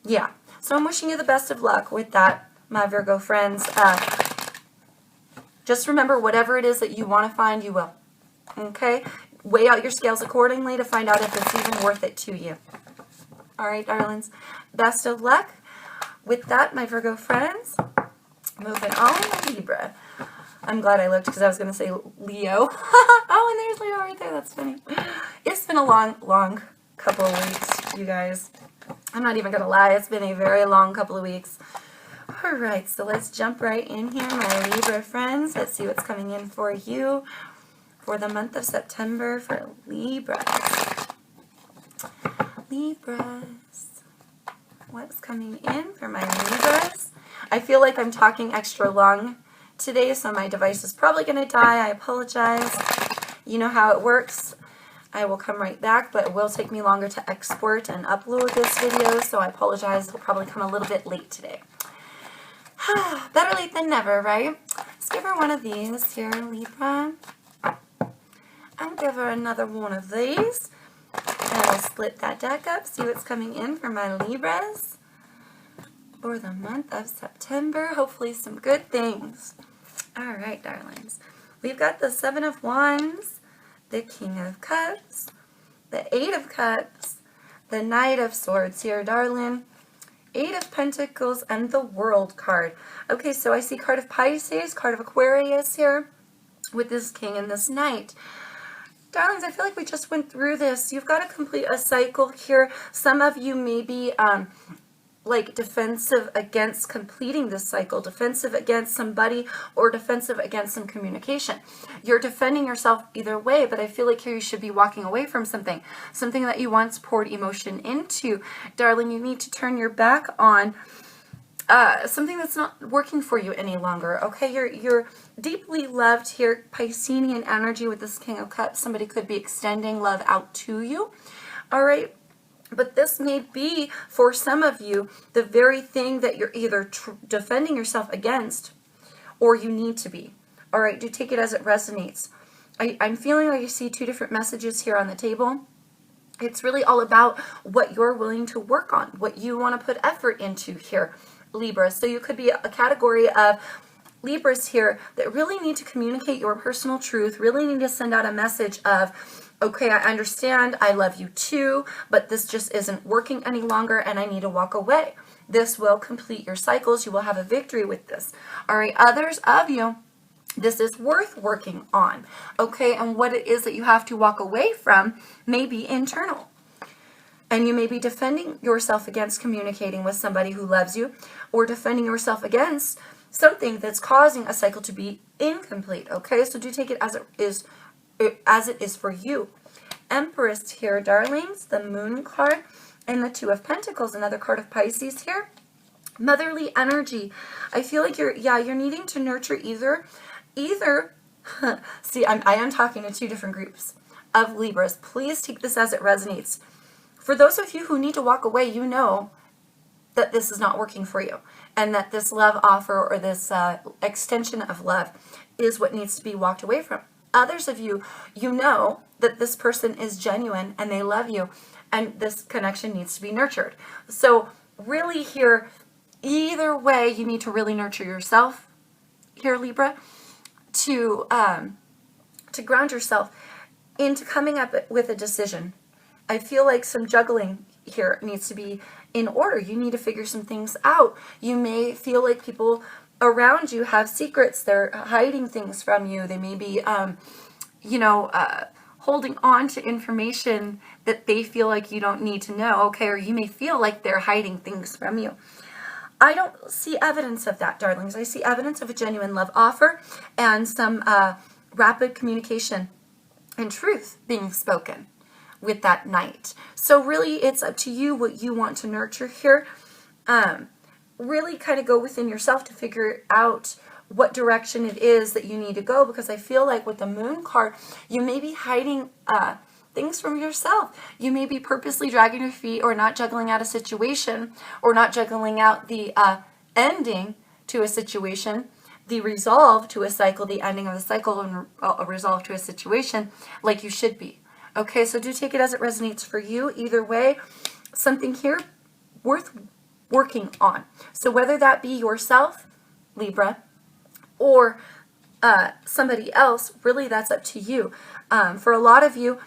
Yeah. So I'm wishing you the best of luck with that, my Virgo friends. Just remember, whatever it is that you want to find, you will. Okay? Weigh out your scales accordingly to find out if it's even worth it to you. All right, darlings. Best of luck with that, my Virgo friends. Moving on to Libra. I'm glad I looked because I was going to say Leo. Oh, and there's Leo right there. That's funny. It's been a long couple of weeks, you guys. I'm not even going to lie. It's been a very long couple of weeks. All right, so let's jump right in here, my Libra friends. Let's see what's coming in for you for the month of September for Libras. Libras. What's coming in for my Libras? I feel like I'm talking extra long today, so my device is probably going to die. I apologize. You know how it works. I will come right back, but it will take me longer to export and upload this video, so I apologize. It will probably come a little bit late today. Better late than never, right? Let's give her one of these here, Libra. I'll give her another one of these. And I'll split that deck up, see what's coming in for my Libras for the month of September. Hopefully some good things. All right, darlings. We've got the Seven of Wands, the King of Cups, the Eight of Cups, the Knight of Swords here, darling. Eight of Pentacles, and the World card. Okay, so I see card of Pisces, card of Aquarius here with this King and this Knight. Darlings, I feel like we just went through this. You've got to complete a cycle here. Some of you may be like defensive against completing this cycle, defensive against somebody, or defensive against some communication. You're defending yourself either way, but I feel like here you should be walking away from something that you once poured emotion into. Darling, you need to turn your back on something that's not working for you any longer. Okay, you're deeply loved here, Piscean energy with this King of Cups. Somebody could be extending love out to you. All right. But this may be, for some of you, the very thing that you're either defending yourself against or you need to be. All right, do take it as it resonates. I'm feeling like you see two different messages here on the table. It's really all about what you're willing to work on, what you want to put effort into here, Libra. So you could be a category of Libras here that really need to communicate your personal truth, really need to send out a message of, okay, I understand, I love you too, but this just isn't working any longer and I need to walk away. This will complete your cycles. You will have a victory with this. All right, others of you, this is worth working on. Okay, and what it is that you have to walk away from may be internal. And you may be defending yourself against communicating with somebody who loves you, or defending yourself against something that's causing a cycle to be incomplete. Okay, so do take it as it is for you. Empress here, darlings, the Moon card, and the Two of Pentacles, another card of Pisces here. Motherly energy. I feel like you're needing to nurture either. See, I am talking to two different groups of Libras. Please take this as it resonates. For those of you who need to walk away, you know that this is not working for you, and that this love offer or this extension of love is what needs to be walked away from. Others of you, you know that this person is genuine and they love you, and this connection needs to be nurtured. So really here, either way, you need to really nurture yourself here, Libra, to ground yourself into coming up with a decision. I feel like some juggling here needs to be in order. You need to figure some things out. You may feel like people around you have secrets. They're hiding things from you. They may be, holding on to information that they feel like you don't need to know. Okay, or you may feel like they're hiding things from you. I don't see evidence of that, darlings. I see evidence of a genuine love offer and some rapid communication and truth being spoken with that knight. So really, it's up to you what you want to nurture here. Really kind of go within yourself to figure out what direction it is that you need to go, because I feel like with the moon card, you may be hiding things from yourself. You may be purposely dragging your feet or not juggling out a situation, or not juggling out the ending to a situation, the resolve to a cycle, the ending of the cycle, and a resolve to a situation like you should be. Okay, so do take it as it resonates for you. Either way, something here worth working on. So whether that be yourself, Libra, or somebody else, really that's up to you. For a lot of you,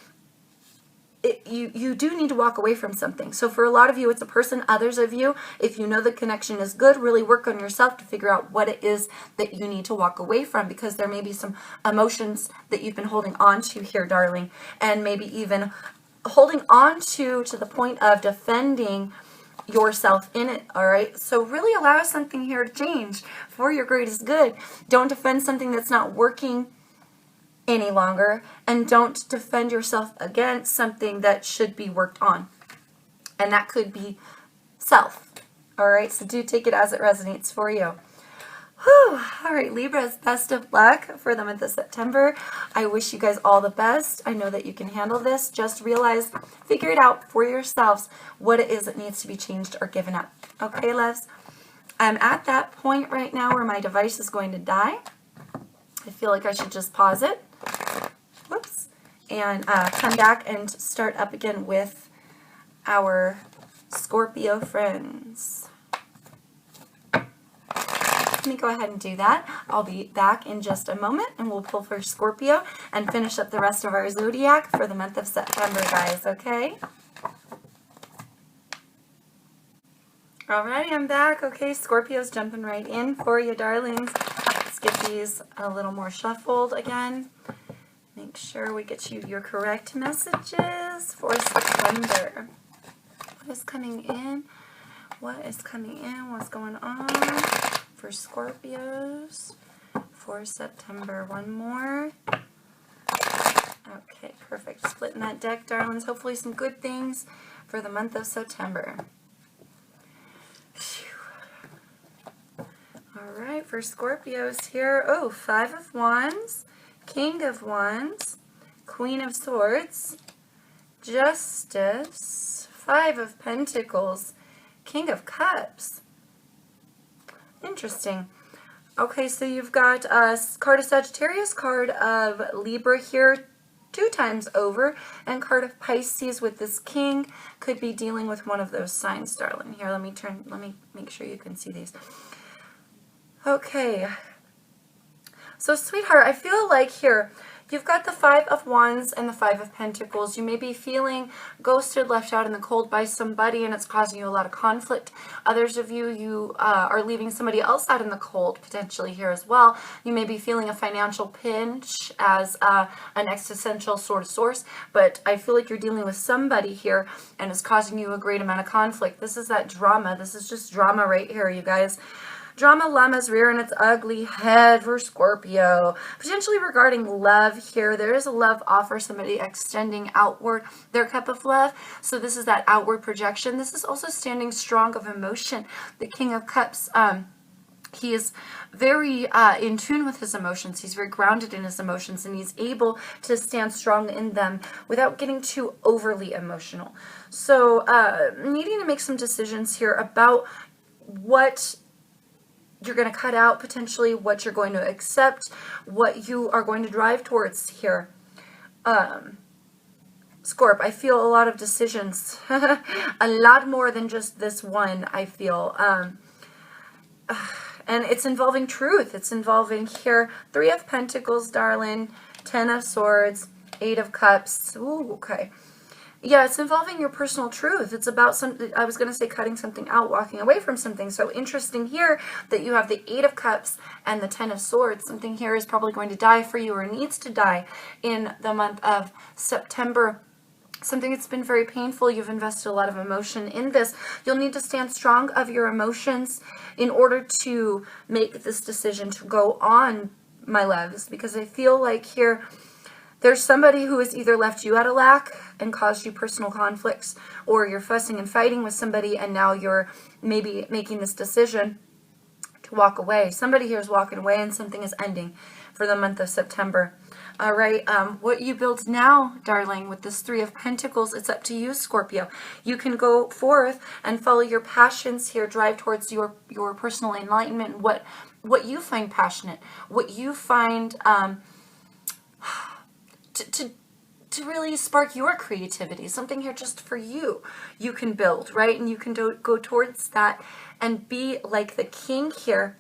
you do need to walk away from something. So for a lot of you, it's a person. Others of you, if you know the connection is good, really work on yourself to figure out what it is that you need to walk away from, because there may be some emotions that you've been holding on to here, darling, and maybe even holding on to the point of defending yourself in it. All right, so really allow something here to change for your greatest good. Don't defend something that's not working any longer, and don't defend yourself against something that should be worked on, and that could be self. All right, so do take it as it resonates for you. Whew. All right, Libras, best of luck for the month of September. I wish you guys all the best. I know that you can handle this. Just realize, figure it out for yourselves what it is that needs to be changed or given up. Okay, loves? I'm at that point right now where my device is going to die. I feel like I should just pause it. Whoops. And come back and start up again with our Scorpio friends. Let me go ahead and do that. I'll be back in just a moment, and we'll pull for Scorpio and finish up the rest of our Zodiac for the month of September, guys, okay? Alrighty, I'm back. Okay, Scorpio's jumping right in for you, darlings. Let's get these a little more shuffled again. Make sure we get you your correct messages for September. What is coming in? What is coming in? What's going on for Scorpios for September? One more. Okay, perfect. Splitting that deck, darlings. Hopefully some good things for the month of September. All right, for Scorpios here. Oh, Five of Wands. King of Wands, Queen of Swords, Justice, Five of Pentacles, King of Cups. Interesting. Okay, so you've got a card of Sagittarius, card of Libra here 2 times over, and card of Pisces with this King. Could be dealing with one of those signs, darling. Here, let me make sure you can see these. Okay. So, sweetheart, I feel like here, you've got the Five of Wands and the Five of Pentacles. You may be feeling ghosted, left out in the cold by somebody, and it's causing you a lot of conflict. Others of you, are leaving somebody else out in the cold, potentially here as well. You may be feeling a financial pinch as an existential sort of source, but I feel like you're dealing with somebody here, and it's causing you a great amount of conflict. This is that drama. This is just drama right here, you guys. Drama llama's rearing its ugly head for Scorpio. Potentially regarding love here. There is a love offer, somebody extending outward their cup of love. So this is that outward projection. This is also standing strong of emotion. The King of Cups, he is very in tune with his emotions. He's very grounded in his emotions, and he's able to stand strong in them without getting too overly emotional. So needing to make some decisions here about what you're going to cut out, potentially what you're going to accept, what you are going to drive towards here. Scorp, I feel a lot of decisions, a lot more than just this one, I feel. And it's involving truth. It's involving here 3 of Pentacles, darling, 10 of Swords, 8 of Cups. Ooh, okay. Yeah, it's involving your personal truth. It's about I was going to say cutting something out, walking away from something. So interesting here that you have the 8 of Cups and the 10 of Swords. Something here is probably going to die for you, or needs to die in the month of September. something that's been very painful. You've invested a lot of emotion in this. You'll need to stand strong of your emotions in order to make this decision to go on, my loves, because I feel like here there's somebody who has either left you out of lack and caused you personal conflicts, or you're fussing and fighting with somebody and now you're maybe making this decision to walk away. Somebody here is walking away and something is ending for the month of September. All right, what you build now, darling, with this Three of Pentacles, it's up to you, Scorpio. You can go forth and follow your passions here, drive towards your personal enlightenment, what you find passionate, what you find to really spark your creativity, something here just for you. You can build, right? And you can go towards that and be like the king here.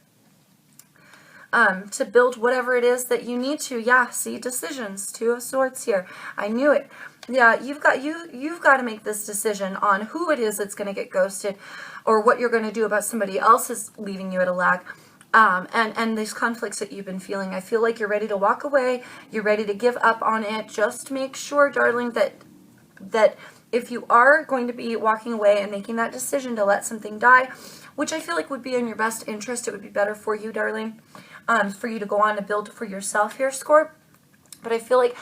To build whatever it is that you need to. Yeah, see, decisions. Two of Swords here. I knew it. Yeah, you've got to make this decision on who it is that's going to get ghosted, or what you're going to do about somebody else is leaving you at a lag. And these conflicts that you've been feeling. I feel like you're ready to walk away. You're ready to give up on it. Just make sure, darling, that if you are going to be walking away and making that decision to let something die, which I feel like would be in your best interest, it would be better for you, darling, for you to go on and build for yourself here, Scorp. But I feel like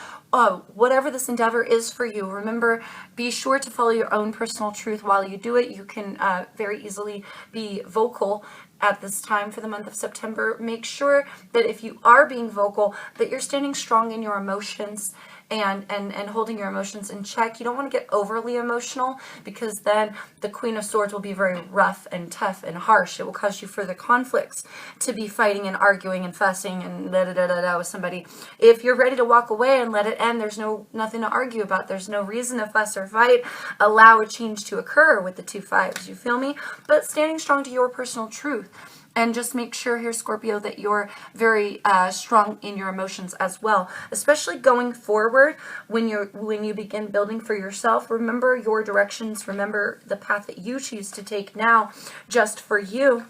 whatever this endeavor is for you, remember, be sure to follow your own personal truth while you do it. You can very easily be vocal at this time for the month of September. Make sure that if you are being vocal, that you're standing strong in your emotions and holding your emotions in check. You don't want to get overly emotional, because then the Queen of Swords will be very rough and tough and harsh. It will cause you further conflicts to be fighting and arguing and fussing and da-da-da-da-da with somebody. If you're ready to walk away and let it end, there's nothing to argue about. There's no reason to fuss or fight. Allow a change to occur with the 2 5s. You feel me? But standing strong to your personal truth. And just make sure here, Scorpio, that you're very strong in your emotions as well, especially going forward when you begin building for yourself. Remember your directions. Remember the path that you choose to take now, just for you,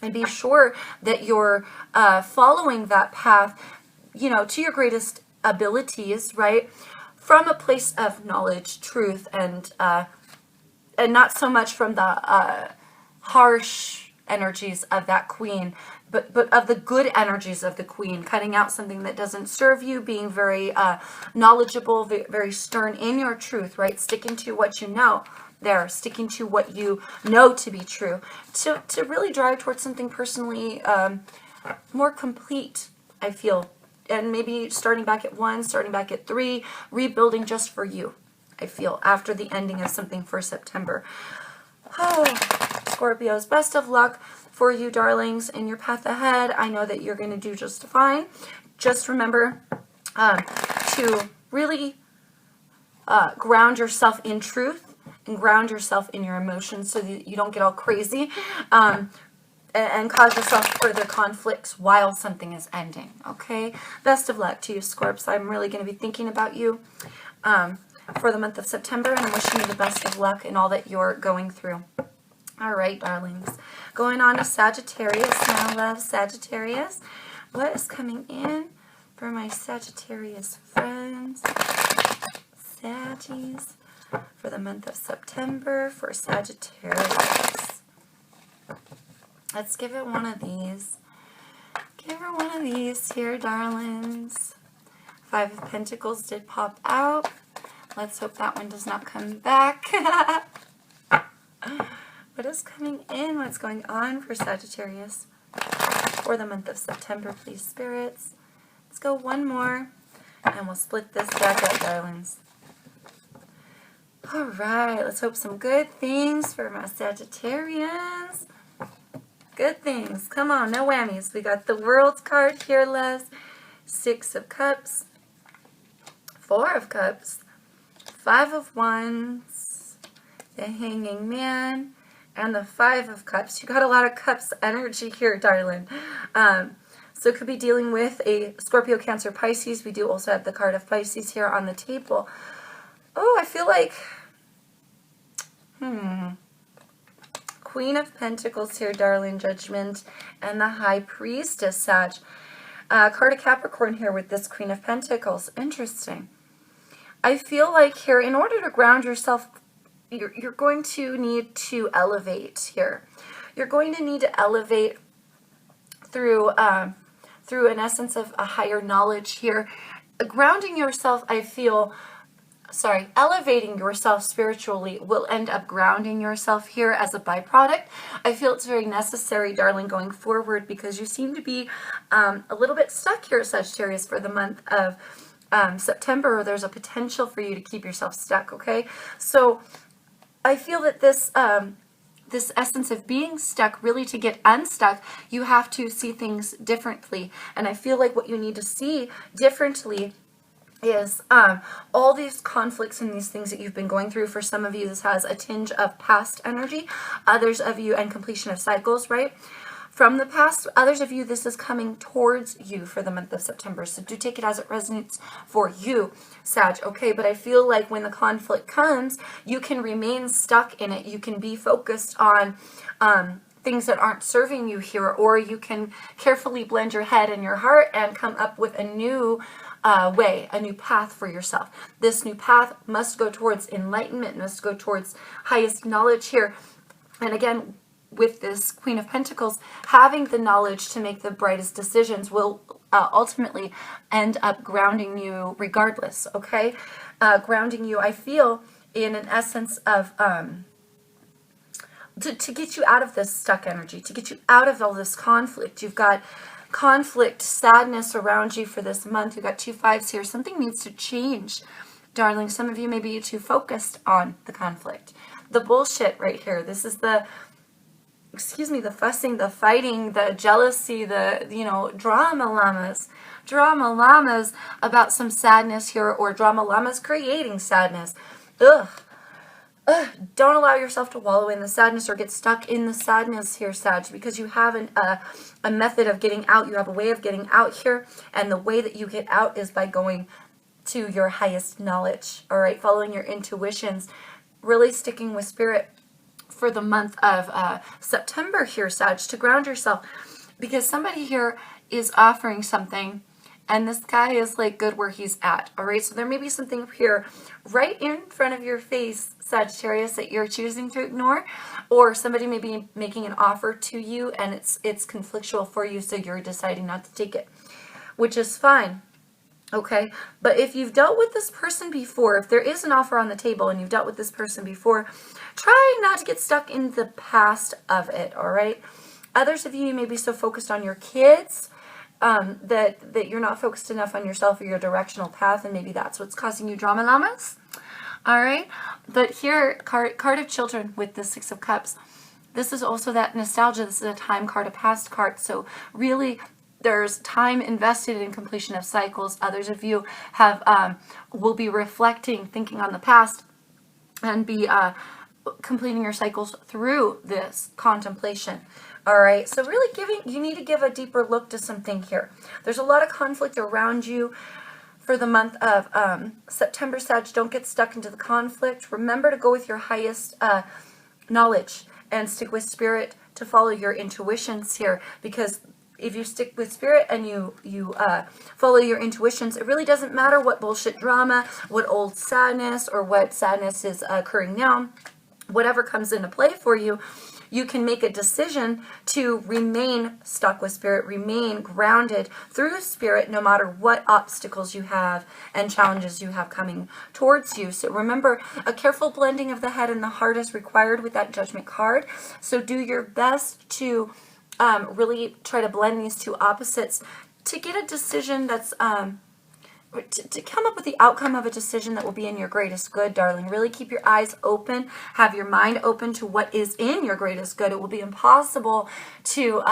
and be sure that you're following that path, to your greatest abilities, right? From a place of knowledge, truth, and not so much from the harsh energies of that queen, but of the good energies of the queen, cutting out something that doesn't serve you, being very knowledgeable, very stern in your truth, right? Sticking to what you know there, sticking to what you know to be true, to really drive towards something personally more complete, I feel. And maybe starting back at 1, starting back at 3, rebuilding just for you, I feel, after the ending of something for September. Oh, Scorpios, best of luck for you, darlings, in your path ahead. I know that you're going to do just fine. Just remember to really ground yourself in truth and ground yourself in your emotions so that you don't get all crazy and cause yourself further conflicts while something is ending, okay? Best of luck to you, Scorps. I'm really going to be thinking about you for the month of September, and I'm wishing you the best of luck in all that you're going through. All right, darlings. Going on to Sagittarius now, love. Sagittarius. What is coming in for my Sagittarius friends? Saggies. For the month of September for Sagittarius. Let's give it one of these. Give her one of these here, darlings. 5 of Pentacles did pop out. Let's hope that one does not come back. What is coming in? What's going on for Sagittarius for the month of September, please, spirits? Let's go one more, and we'll split this deck up, darlings. All right, let's hope some good things for my Sagittarians. Good things. Come on, no whammies. We got the World card here, loves. 6 of Cups, 4 of Cups, 5 of Wands, the Hanging Man, and the 5 of Cups. You got a lot of Cups energy here, darling. So it could be dealing with a Scorpio, Cancer, Pisces. We do also have the card of Pisces here on the table. Oh, I feel like, Queen of Pentacles here, darling, Judgment, and the High Priestess, Sag. Card of Capricorn here with this Queen of Pentacles. Interesting. I feel like here, in order to ground yourself, you're going to need to elevate here. You're going to need to elevate through through an essence of a higher knowledge here. Grounding yourself, I feel, elevating yourself spiritually will end up grounding yourself here as a byproduct. I feel it's very necessary, darling, going forward, because you seem to be a little bit stuck here, Sagittarius, for the month of September. There's a potential for you to keep yourself stuck, okay? So I feel that this this essence of being stuck, really to get unstuck, you have to see things differently. And I feel like what you need to see differently is all these conflicts and these things that you've been going through. For some of you, this has a tinge of past energy. Others of you, and completion of cycles, right? From the past. Others of you, this is coming towards you for the month of September. So do take it as it resonates for you, Sag, okay? But I feel like when the conflict comes, you can remain stuck in it. You can be focused on things that aren't serving you here, or you can carefully blend your head and your heart and come up with a new way, a new path for yourself. This new path must go towards enlightenment, must go towards highest knowledge here. And again, with this Queen of Pentacles, having the knowledge to make the brightest decisions will ultimately end up grounding you regardless, okay? Grounding you, I feel, in an essence of to get you out of this stuck energy, to get you out of all this conflict. You've got conflict, sadness around you for this month. You've got 2 5s here. Something needs to change, darling. Some of you may be too focused on the conflict. The bullshit right here. This is the, excuse me, the fussing, the fighting, the jealousy, the, drama llamas about some sadness here, or drama llamas creating sadness. Ugh. Don't allow yourself to wallow in the sadness or get stuck in the sadness here, Sag, because you have a method of getting out. You have a way of getting out here, and the way that you get out is by going to your highest knowledge, all right? Following your intuitions, really sticking with spirit for the month of September here, Sag, to ground yourself, because somebody here is offering something, and this guy is like good where he's at, all right? So there may be something here right in front of your face, Sagittarius, that you're choosing to ignore, or somebody may be making an offer to you and it's conflictual for you, so you're deciding not to take it, which is fine, okay? But if you've dealt with this person before, if there is an offer on the table and you've dealt with this person before, try not to get stuck in the past of it, all right? Others of you may be so focused on your kids that you're not focused enough on yourself or your directional path, and maybe that's what's causing you drama llamas. All right, but here, card of children with the 6 of Cups. This is also that nostalgia. This is a time card, a past card. So really, there's time invested in completion of cycles. Others of you have will be reflecting, thinking on the past, and be completing your cycles through this contemplation. All right, so really you need to give a deeper look to something here. There's a lot of conflict around you for the month of September, Sag. Don't get stuck into the conflict. Remember to go with your highest knowledge and stick with spirit to follow your intuitions here, because if you stick with spirit and you follow your intuitions, it really doesn't matter what bullshit drama, what old sadness, or what sadness is occurring now. Whatever comes into play for you, you can make a decision to remain stuck with spirit, remain grounded through spirit, no matter what obstacles you have and challenges you have coming towards you. So remember, a careful blending of the head and the heart is required with that Judgment card. So do your best to really try to blend these two opposites to get a decision that's to come up with the outcome of a decision that will be in your greatest good, darling. Really keep your eyes open, have your mind open to what is in your greatest good. It will be impossible to,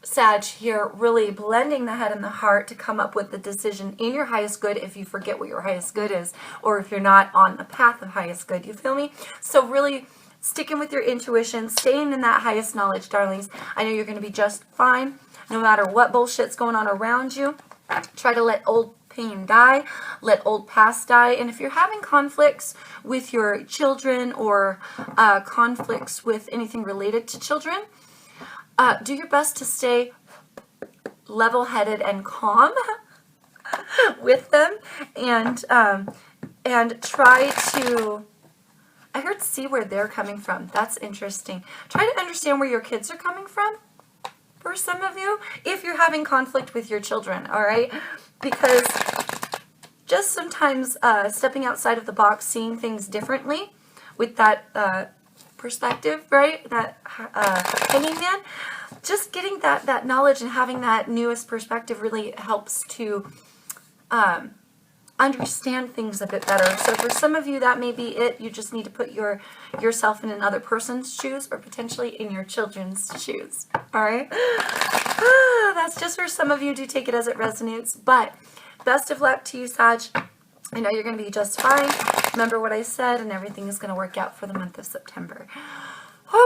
Sag, here, really blending the head and the heart to come up with the decision in your highest good if you forget what your highest good is, or if you're not on the path of highest good. You feel me? So really sticking with your intuition, staying in that highest knowledge, darlings. I know you're going to be just fine no matter what bullshit's going on around you. Try to let old pain die, let old past die. And if you're having conflicts with your children, or conflicts with anything related to children, do your best to stay level-headed and calm with them, and and try to, I heard see where they're coming from. That's interesting. Try to understand where your kids are coming from for some of you, if you're having conflict with your children, all right? Because just sometimes stepping outside of the box, seeing things differently with that perspective, right? That hanging man, just getting that knowledge and having that newest perspective really helps to understand things a bit better. So for some of you, that may be it. You just need to put yourself in another person's shoes, or potentially in your children's shoes. All right. That's just for some of you. Do take it as it resonates. But best of luck to you, Sag. I know you're going to be just fine. Remember what I said, and everything is going to work out for the month of September.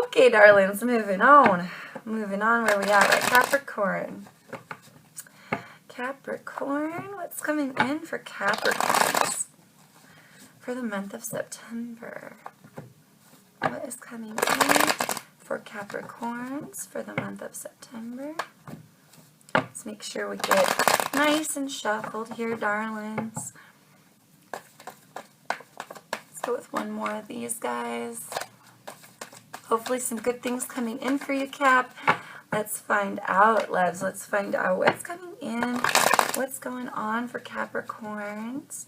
Okay, darlings, moving on. Moving on, where we at? Right, Capricorn. Capricorn, what's coming in for Capricorns for the month of September? What is coming in for Capricorns for the month of September? Let's make sure we get nice and shuffled here, darlings. Let's go with one more of these guys. Hopefully some good things coming in for you, Cap. Let's find out, loves. Let's find out what's coming in. What's going on for Capricorns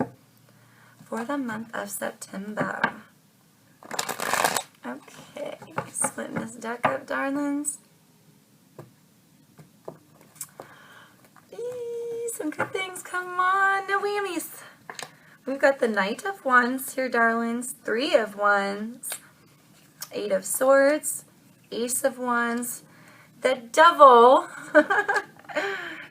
for the month of September. Okay, splitting this deck up, darlings. Some good things, come on, no whammies. We've got the Knight of Wands here, darlings. 3 of Wands. 8 of Swords. Ace of Wands. The Devil.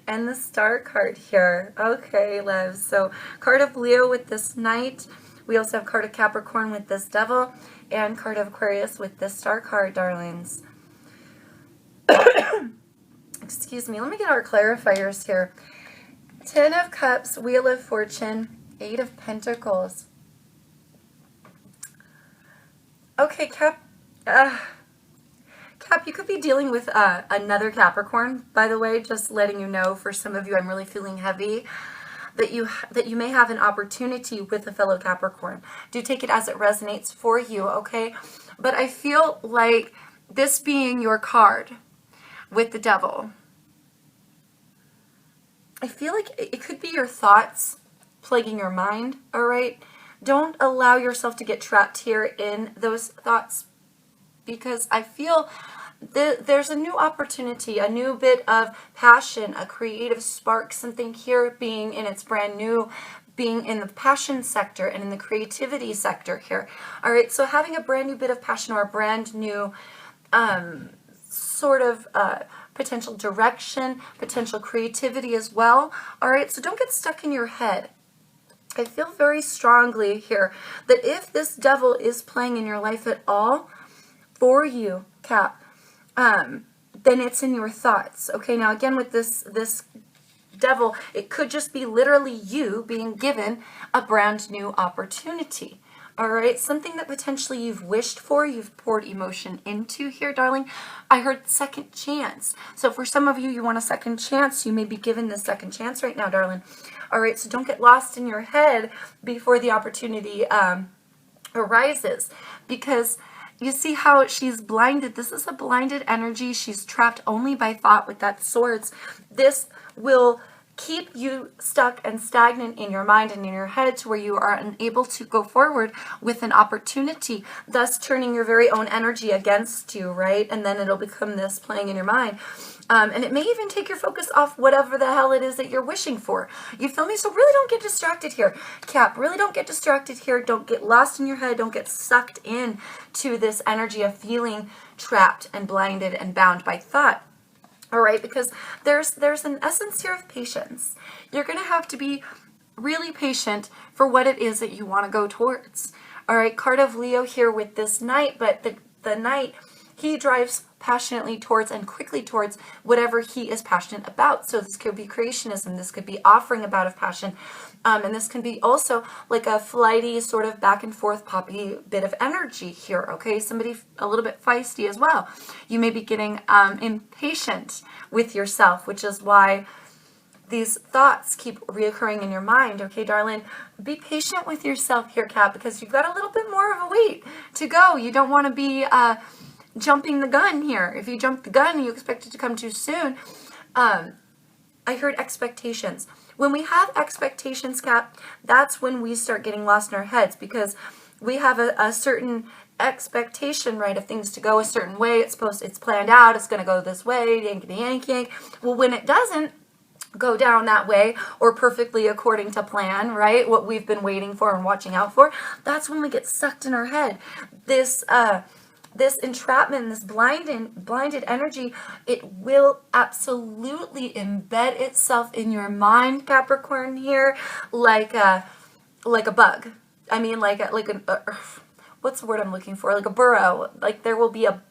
And the Star card here. Okay, loves. So, card of Leo with this Knight. We also have card of Capricorn with this Devil. And card of Aquarius with this Star card, darlings. Excuse me. Let me get our clarifiers here. 10 of Cups, Wheel of Fortune, 8 of Pentacles. Okay, Cap, you could be dealing with another Capricorn, by the way, just letting you know. For some of you, I'm really feeling heavy that you may have an opportunity with a fellow Capricorn. Do take it as it resonates for you, okay? But I feel like this being your card with the Devil, I feel like it could be your thoughts plaguing your mind, all right? Don't allow yourself to get trapped here in those thoughts, because I feel there's a new opportunity, a new bit of passion, a creative spark, something here being in its brand new, being in the passion sector and in the creativity sector here. All right, so having a brand new bit of passion or a brand new sort of potential direction, potential creativity as well. All right, so don't get stuck in your head. I feel very strongly here that if this Devil is playing in your life at all for you, Cap, then it's in your thoughts. Okay, now again with this Devil, it could just be literally you being given a brand new opportunity. All right, something that potentially you've wished for, you've poured emotion into here, darling. I heard second chance. So for some of you, you want a second chance. You may be given this second chance right now, darling. All right, so don't get lost in your head before the opportunity arises, because you see how she's blinded. This is a blinded energy. She's trapped only by thought with that Swords. This will keep you stuck and stagnant in your mind and in your head to where you are unable to go forward with an opportunity, thus turning your very own energy against you, right? And then it'll become this playing in your mind. And it may even take your focus off whatever the hell it is that you're wishing for. You feel me? So really don't get distracted here, Cap. Really don't get distracted here. Don't get lost in your head. Don't get sucked in to this energy of feeling trapped and blinded and bound by thought. All right, because there's an essence here of patience. You're going to have to be really patient for what it is that you want to go towards. All right, card of Leo here with this Knight, but the Knight, he drives passionately towards and quickly towards whatever he is passionate about. So this could be creationism, this could be offering about of passion, and this can be also like a flighty sort of back and forth poppy bit of energy here, okay? Somebody a little bit feisty as well. You may be getting impatient with yourself, which is why these thoughts keep reoccurring in your mind. Okay, darling, be patient with yourself here, Cap, because you've got a little bit more of a wait to go. You don't want to be jumping the gun here. If you jump the gun and you expect it to come too soon, I heard expectations. When we have expectations, Cap, that's when we start getting lost in our heads, because we have a certain expectation, right, of things to go a certain way. It's planned out. It's going to go this way. Yankety yank yank. Well, when it doesn't go down that way or perfectly according to plan, right, what we've been waiting for and watching out for, that's when we get sucked in our head. This entrapment, this blinded energy, it will absolutely embed itself in your mind, Capricorn, here, like a bug. I mean, what's the word I'm looking for? Like a burrow. Like there will be a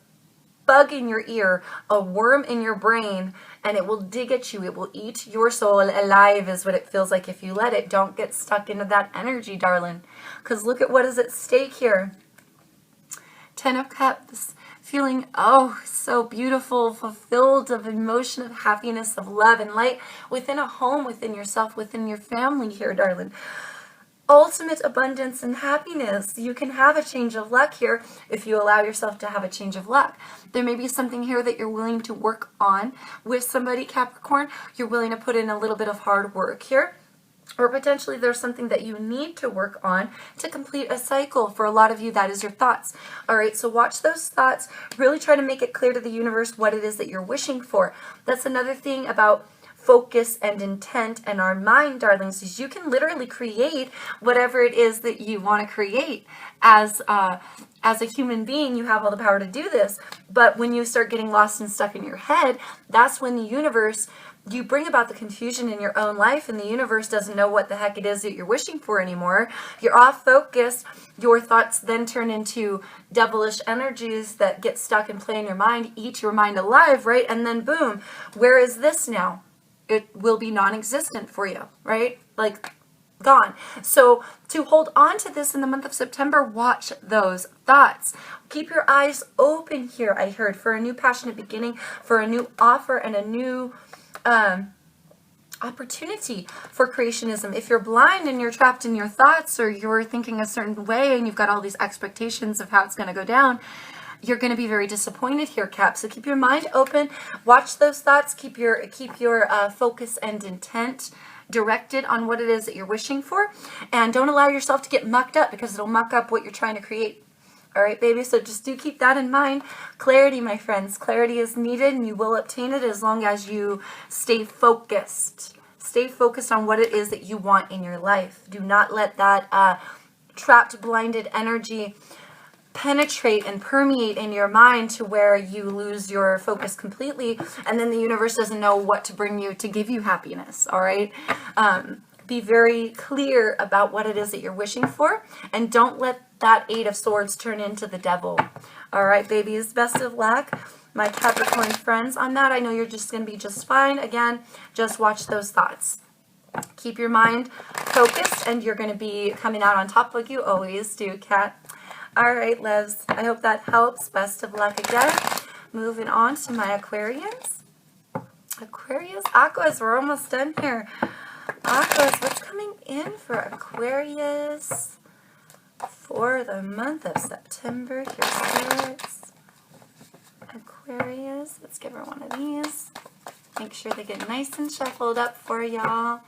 bug in your ear, a worm in your brain, and it will dig at you. It will eat your soul alive, is what it feels like if you let it. Don't get stuck into that energy, darling, because look at what is at stake here. 10 of Cups, feeling, oh, so beautiful, fulfilled of emotion, of happiness, of love and light within a home, within yourself, within your family here, darling. Ultimate abundance and happiness. You can have a change of luck here if you allow yourself to have a change of luck. There may be something here that you're willing to work on with somebody, Capricorn. You're willing to put in a little bit of hard work here. Or potentially there's something that you need to work on to complete a cycle. For a lot of you, that is your thoughts. All right, so watch those thoughts. Really try to make it clear to the universe what it is that you're wishing for. That's another thing about focus and intent and our mind, darlings, is you can literally create whatever it is that you want to create. As a human being, you have all the power to do this. But when you start getting lost and stuck in your head, that's when the universe, you bring about the confusion in your own life, and the universe doesn't know what the heck it is that you're wishing for anymore. You're off focus. Your thoughts then turn into devilish energies that get stuck and play in your mind, eat your mind alive, right? And then boom, where is this now? It will be non-existent for you, right? Like gone. So to hold on to this in the month of September, watch those thoughts. Keep your eyes open here, I heard, for a new passionate beginning, for a new offer and a new opportunity for creationism. If you're blind and you're trapped in your thoughts, or you're thinking a certain way and you've got all these expectations of how it's going to go down, you're going to be very disappointed here, Cap. So keep your mind open, watch those thoughts, keep your focus and intent directed on what it is that you're wishing for, and don't allow yourself to get mucked up, because it'll muck up what you're trying to create. All right, baby, so just do keep that in mind. Clarity, my friends. Clarity is needed, and you will obtain it as long as you stay focused. Stay focused on what it is that you want in your life. Do not let that trapped, blinded energy penetrate and permeate in your mind to where you lose your focus completely, and then the universe doesn't know what to bring you to give you happiness. All right? Be very clear about what it is that you're wishing for, and don't let that 8 of Swords turn into the devil. All right, babies, best of luck, my Capricorn friends. On that, I know you're just going to be just fine. Again, just watch those thoughts. Keep your mind focused, and you're going to be coming out on top like you always do, Cat. All right, loves, I hope that helps. Best of luck again. Moving on to my Aquarians. Aquarius, Aquas, we're almost done here. Aquas, what's coming in for Aquarius for the month of September? Here's spirits. Aquarius, let's give her one of these. Make sure they get nice and shuffled up for y'all.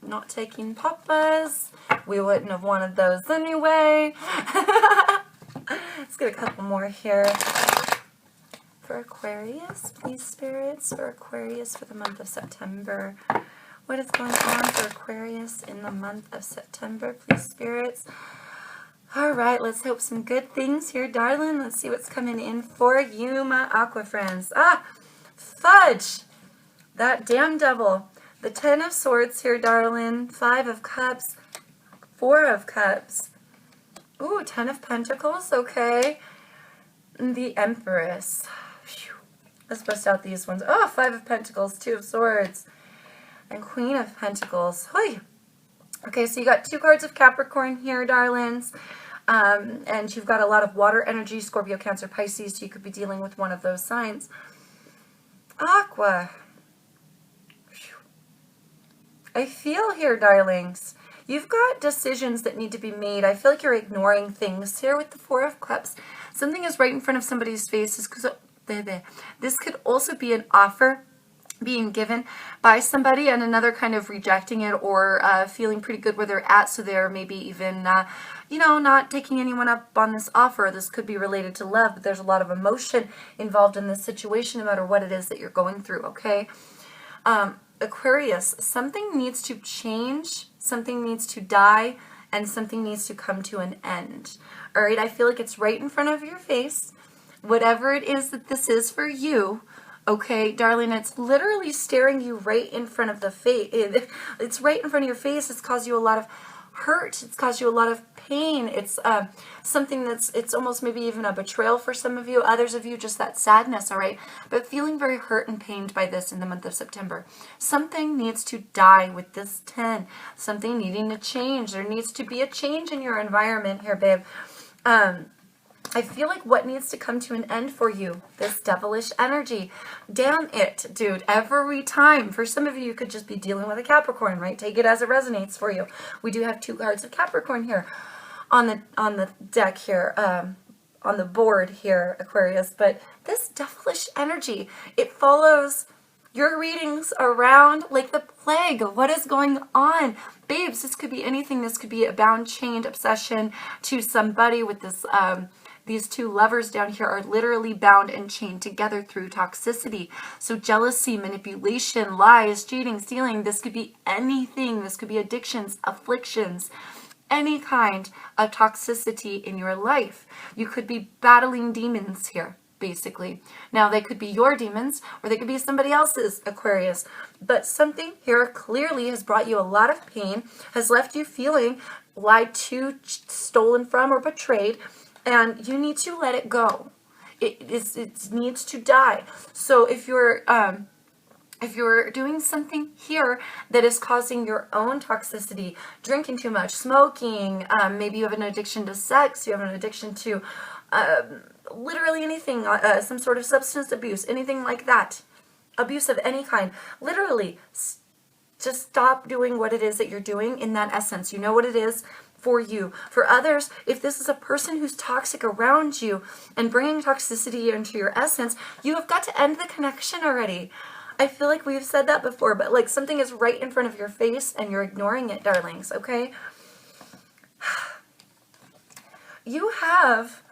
Not taking papas. We wouldn't have wanted those anyway. Let's get a couple more here. For Aquarius, please, spirits, for Aquarius for the month of September. What is going on for Aquarius in the month of September, please, spirits? All right, let's hope some good things here, darling. Let's see what's coming in for you, my Aqua friends. Ah, fudge! That damn devil. The 10 of Swords here, darling. 5 of Cups. 4 of Cups. Ooh, 10 of Pentacles, okay. The Empress. Whew. Let's bust out these ones. Oh, 5 of Pentacles, 2 of Swords, and Queen of Pentacles. Hoi. Okay, so you got 2 cards of Capricorn here, darlings. And you've got a lot of water energy, Scorpio, Cancer, Pisces, so you could be dealing with one of those signs. Aqua. I feel here, darlings, you've got decisions that need to be made. I feel like you're ignoring things here with the Four of Cups. Something is right in front of somebody's face. This could also be an offer being given by somebody and another kind of rejecting it or feeling pretty good where they're at, so they're maybe even not taking anyone up on this offer. This could be related to love, but there's a lot of emotion involved in this situation no matter what it is that you're going through. Okay, Aquarius, something needs to change, something needs to die, and something needs to come to an end. All right, I feel like it's right in front of your face. Whatever it is that this is for you, okay, darling, it's literally staring you right in front of the face. It's right in front of your face. It's caused you a lot of hurt. It's caused you a lot of pain. It's something it's almost maybe even a betrayal for some of you. Others of you, just that sadness, all right? But feeling very hurt and pained by this in the month of September. Something needs to die with this 10. Something needing to change. There needs to be a change in your environment here, babe. I feel like what needs to come to an end for you, this devilish energy. Damn it, dude. Every time. For some of you, you could just be dealing with a Capricorn, right? Take it as it resonates for you. We do have 2 cards of Capricorn here on the deck here, on the board here, Aquarius. But this devilish energy, it follows your readings around like the plague. What is going on? Babes, this could be anything. This could be a bound, chained obsession to somebody with this, these 2 lovers down here are literally bound and chained together through toxicity. So jealousy, manipulation, lies, cheating, stealing, this could be anything. This could be addictions, afflictions, any kind of toxicity in your life. You could be battling demons here, basically. Now, they could be your demons or they could be somebody else's, Aquarius. But something here clearly has brought you a lot of pain, has left you feeling lied to, stolen from, or betrayed. And you need to let it go. It needs to die. So if you're doing something here that is causing your own toxicity, drinking too much, smoking, maybe you have an addiction to sex, you have an addiction to literally anything, some sort of substance abuse, anything like that, abuse of any kind, literally, just stop doing what it is that you're doing in that essence. You know what it is for you. For others, if this is a person who's toxic around you and bringing toxicity into your essence, you have got to end the connection already. I feel like we've said that before, but like something is right in front of your face and you're ignoring it, darlings, okay? You have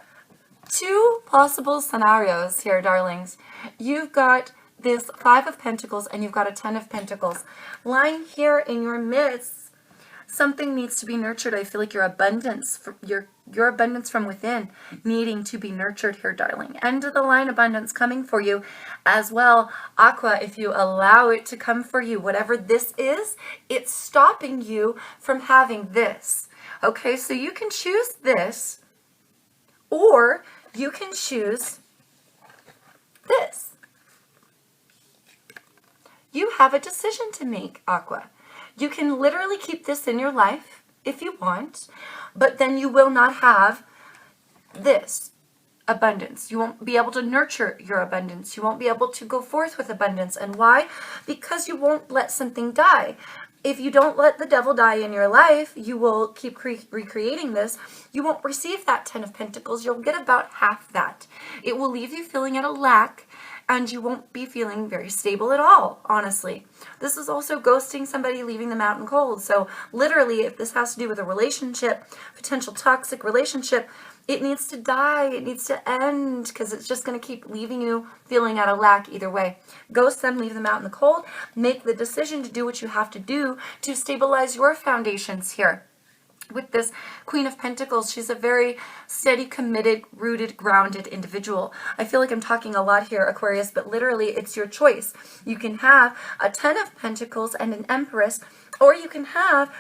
2 possible scenarios here, darlings. You've got this 5 of Pentacles and you've got a 10 of Pentacles. Lying here in your midst, something needs to be nurtured. I feel like your abundance, your abundance from within needing to be nurtured here, darling. End of the line abundance coming for you as well. Aqua, if you allow it to come for you, whatever this is, it's stopping you from having this. Okay, so you can choose this or you can choose this. You have a decision to make, Aqua. You can literally keep this in your life if you want, but then you will not have this abundance. You won't be able to nurture your abundance. You won't be able to go forth with abundance. And why? Because you won't let something die. If you don't let the devil die in your life, you will keep recreating this. You won't receive that 10 of Pentacles. You'll get about half that. It will leave you feeling at a lack, and you won't be feeling very stable at all, honestly. This is also ghosting somebody, leaving them out in cold. So literally, if this has to do with a relationship, potential toxic relationship, it needs to die. It needs to end because it's just going to keep leaving you feeling at a lack either way. Ghost them, leave them out in the cold. Make the decision to do what you have to do to stabilize your foundations here. With this Queen of Pentacles, she's a very steady, committed, rooted, grounded individual. I feel like I'm talking a lot here, Aquarius, but literally it's your choice. You can have a 10 of Pentacles and an Empress, or you can have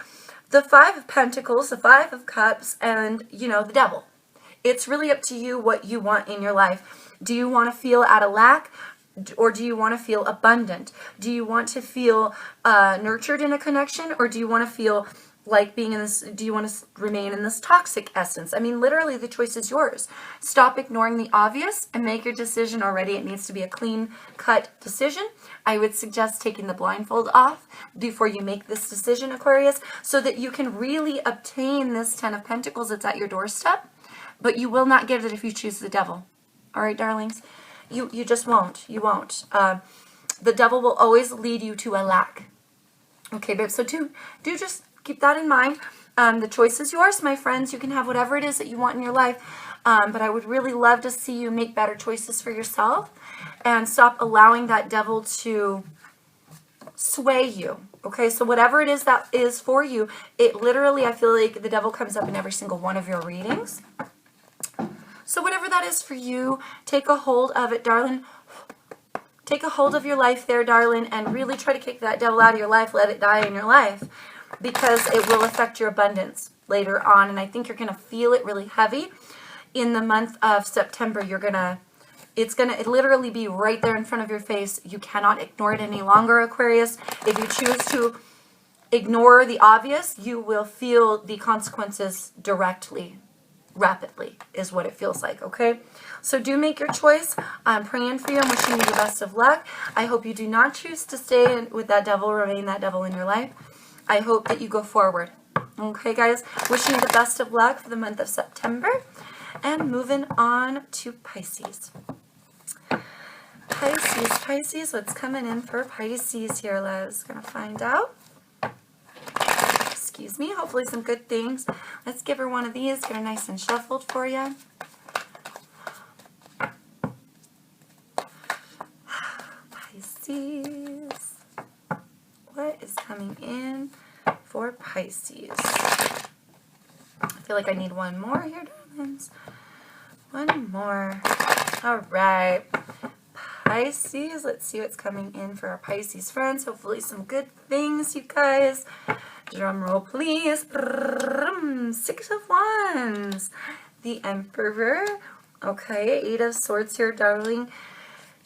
the 5 of Pentacles, the 5 of Cups, and, the Devil. It's really up to you what you want in your life. Do you want to feel at a lack? Or do you want to feel abundant? Do you want to feel nurtured in a connection? Or do you want to feel like being in this, do you want to remain in this toxic essence? I mean, literally the choice is yours. Stop ignoring the obvious and make your decision already. It needs to be a clean cut decision. I would suggest taking the blindfold off before you make this decision, Aquarius, so that you can really obtain this 10 of Pentacles that's at your doorstep, but you will not get it if you choose the devil. All right, darlings? You just won't. You won't. The devil will always lead you to a lack. Okay, babe, so do just keep that in mind. The choice is yours, my friends. You can have whatever it is that you want in your life. But I would really love to see you make better choices for yourself and stop allowing that devil to sway you. Okay, so whatever it is that is for you, it literally, I feel like the devil comes up in every single one of your readings. So whatever that is for you, take a hold of it, darling. Take a hold of your life there, darling, and really try to kick that devil out of your life. Let it die in your life, because it will affect your abundance later on. And I think you're going to feel it really heavy in the month of September. It's going to literally be right there in front of your face. You cannot ignore it any longer, Aquarius. If you choose to ignore the obvious, you will feel the consequences directly, rapidly, is what it feels like, okay? So do make your choice. I'm praying for you. I'm wishing you the best of luck. I hope you do not choose to stay with that devil, remain that devil in your life. I hope that you go forward. Okay, guys? Wishing you the best of luck for the month of September. And moving on to Pisces. Pisces, what's coming in for Pisces here, loves? Gonna find out. Excuse me, hopefully some good things. Let's give her one of these, get her nice and shuffled for you. Pisces, what is coming in for Pisces? I feel like I need one more here, darlings. One more. All right. Pisces, let's see what's coming in for our Pisces friends. Hopefully some good things, you guys. Drum roll, please. 6 of Wands. The Emperor. Okay, 8 of Swords here, darling.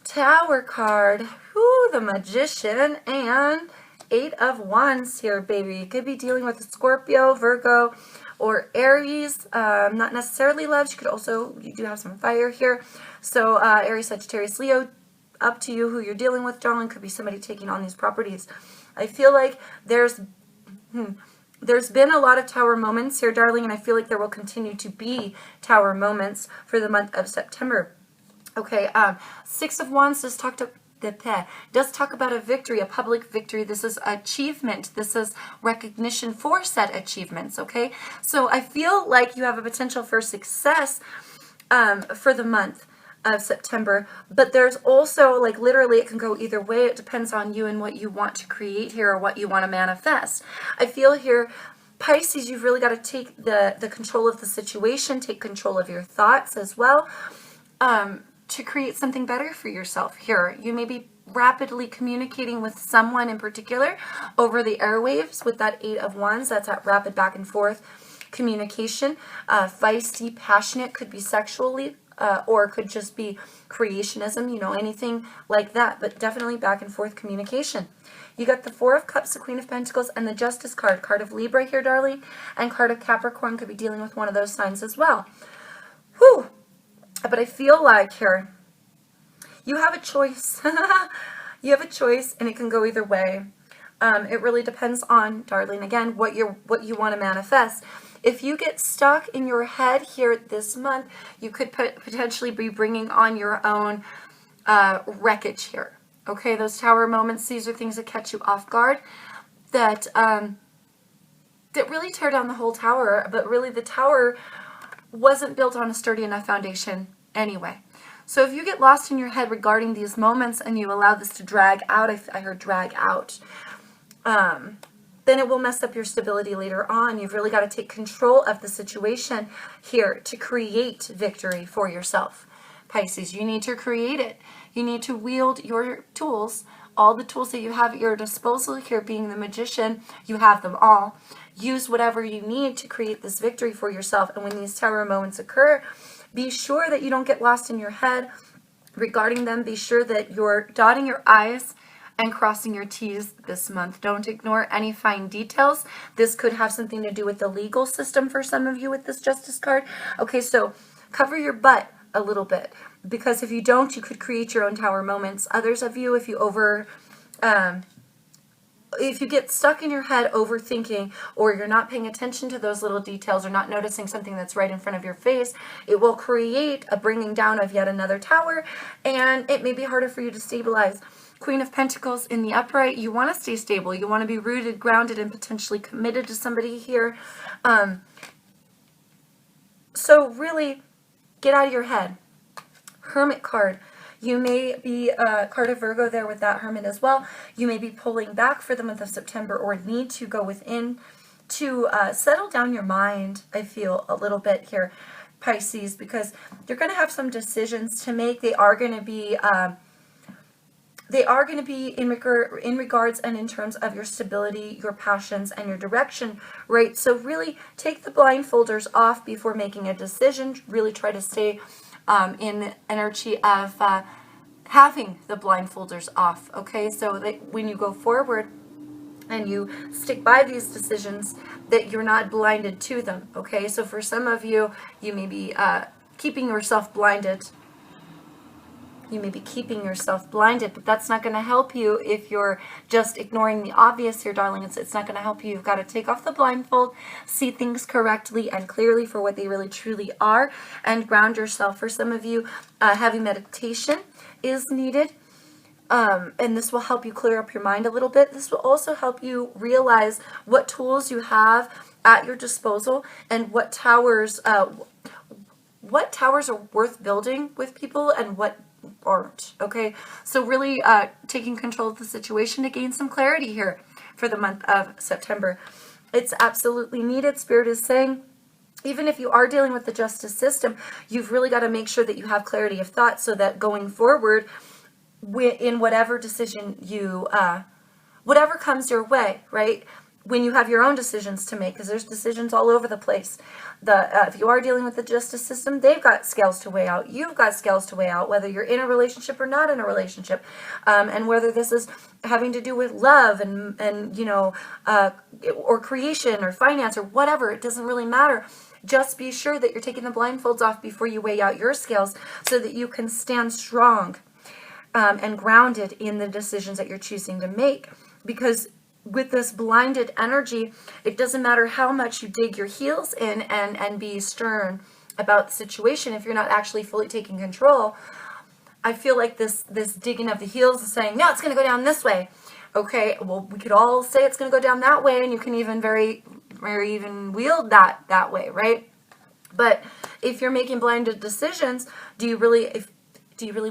Tower card. Whoo, the Magician. And 8 of Wands here, baby. You could be dealing with a Scorpio, Virgo, or Aries. Not necessarily loves. You do have some fire here. So Aries, Sagittarius, Leo. Up to you who you're dealing with, darling. Could be somebody taking on these properties. I feel like there's been a lot of tower moments here, darling, and I feel like there will continue to be tower moments for the month of September. Okay, 6 of Wands does talk about a victory, a public victory. This is achievement. This is recognition for said achievements, okay? So I feel like you have a potential for success for the month of September, but there's also, like, literally it can go either way. It depends on you and what you want to create here or what you want to manifest. I feel here, Pisces, you've really got to take the control of the situation, take control of your thoughts as well, to create something better for yourself here. You may be rapidly communicating with someone in particular over the airwaves with that 8 of Wands. That's that rapid back and forth communication. Feisty, passionate, could be sexually, or it could just be creationism, anything like that, but definitely back and forth communication. You got the 4 of Cups, the Queen of Pentacles, and the Justice card. Card of Libra here, darling, and card of Capricorn. Could be dealing with one of those signs as well. Whew. But I feel like here, you have a choice. You have a choice, and it can go either way. It really depends on, darling, again, what you want to manifest. If you get stuck in your head here this month, you could potentially be bringing on your own wreckage here. Okay, those tower moments, these are things that catch you off guard, that really tear down the whole tower, but really the tower wasn't built on a sturdy enough foundation anyway. So if you get lost in your head regarding these moments and you allow this to drag out, I heard drag out, then it will mess up your stability later on. You've really got to take control of the situation here to create victory for yourself. Pisces, you need to create it. You need to wield your tools, all the tools that you have at your disposal here, being the Magician. You have them all. Use whatever you need to create this victory for yourself. And when these tower moments occur, be sure that you don't get lost in your head regarding them. Be sure that you're dotting your I's and crossing your T's this month. Don't ignore any fine details. This could have something to do with the legal system for some of you with this Justice card. Okay, so cover your butt a little bit, because if you don't, you could create your own tower moments. Others of you, if you get stuck in your head overthinking, or you're not paying attention to those little details, or not noticing something that's right in front of your face, it will create a bringing down of yet another tower, and it may be harder for you to stabilize. Queen of Pentacles in the upright, you want to stay stable. You want to be rooted, grounded, and potentially committed to somebody here. So really, get out of your head. Hermit card. You may be a card of Virgo there with that Hermit as well. You may be pulling back for the month of September, or need to go within to settle down your mind, I feel, a little bit here, Pisces, because you're going to have some decisions to make. They are going to be in regards and in terms of your stability, your passions, and your direction, right? So really take the blindfolders off before making a decision. Really try to stay in the energy of having the blindfolders off, okay? So that when you go forward and you stick by these decisions, that you're not blinded to them, okay? So for some of you, you may be keeping yourself blinded. You may be keeping yourself blinded, but that's not going to help you if you're just ignoring the obvious here, darling. It's not going to help you. You've got to take off the blindfold, see things correctly and clearly for what they really truly are, and ground yourself. For some of you, heavy meditation is needed, and this will help you clear up your mind a little bit. This will also help you realize what tools you have at your disposal, and what towers are worth building with people and what aren't, okay? So really taking control of the situation to gain some clarity here for the month of September. It's absolutely needed. Spirit is saying, even if you are dealing with the justice system, you've really got to make sure that you have clarity of thought, so that going forward, in whatever decision you, whatever comes your way, right? When you have your own decisions to make, because there's decisions all over the place. If you are dealing with the justice system, they've got scales to weigh out. You've got scales to weigh out, whether you're in a relationship or not in a relationship, and whether this is having to do with love and you know, or creation or finance or whatever. It doesn't really matter. Just be sure that you're taking the blindfolds off before you weigh out your scales, so that you can stand strong and grounded in the decisions that you're choosing to make. Because with this blinded energy, it doesn't matter how much you dig your heels in and be stern about the situation. If you're not actually fully taking control, I feel like this digging of the heels is saying, no, it's going to go down this way. Okay, well, we could all say it's going to go down that way, and you can even very even wield that way, right? But if you're making blinded decisions, do you really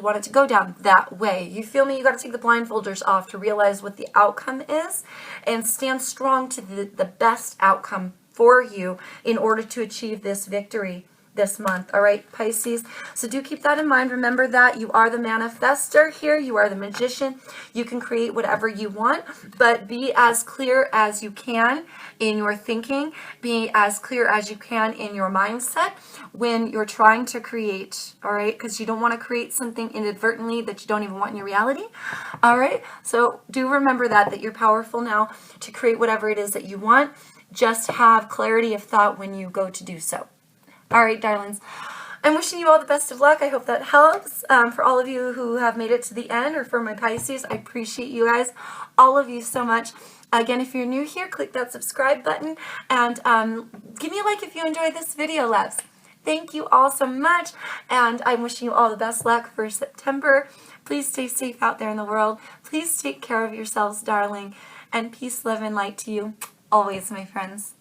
want it to go down that way? You feel me? You got to take the blindfolders off to realize what the outcome is, and stand strong to the best outcome for you in order to achieve this victory this month. All right, Pisces. So do keep that in mind. Remember that you are the manifester here. You are the magician. You can create whatever you want, but be as clear as you can in your thinking. Be as clear as you can in your mindset when you're trying to create. All right, because you don't want to create something inadvertently that you don't even want in your reality. All right, so do remember that you're powerful now to create whatever it is that you want. Just have clarity of thought when you go to do so. All right, darlings, I'm wishing you all the best of luck. I hope that helps. For all of you who have made it to the end, or for my Pisces, I appreciate you guys, all of you so much. Again, if you're new here, click that subscribe button, and give me a like if you enjoyed this video, loves. Thank you all so much, and I'm wishing you all the best luck for September. Please stay safe out there in the world. Please take care of yourselves, darling, and peace, love, and light to you always, my friends.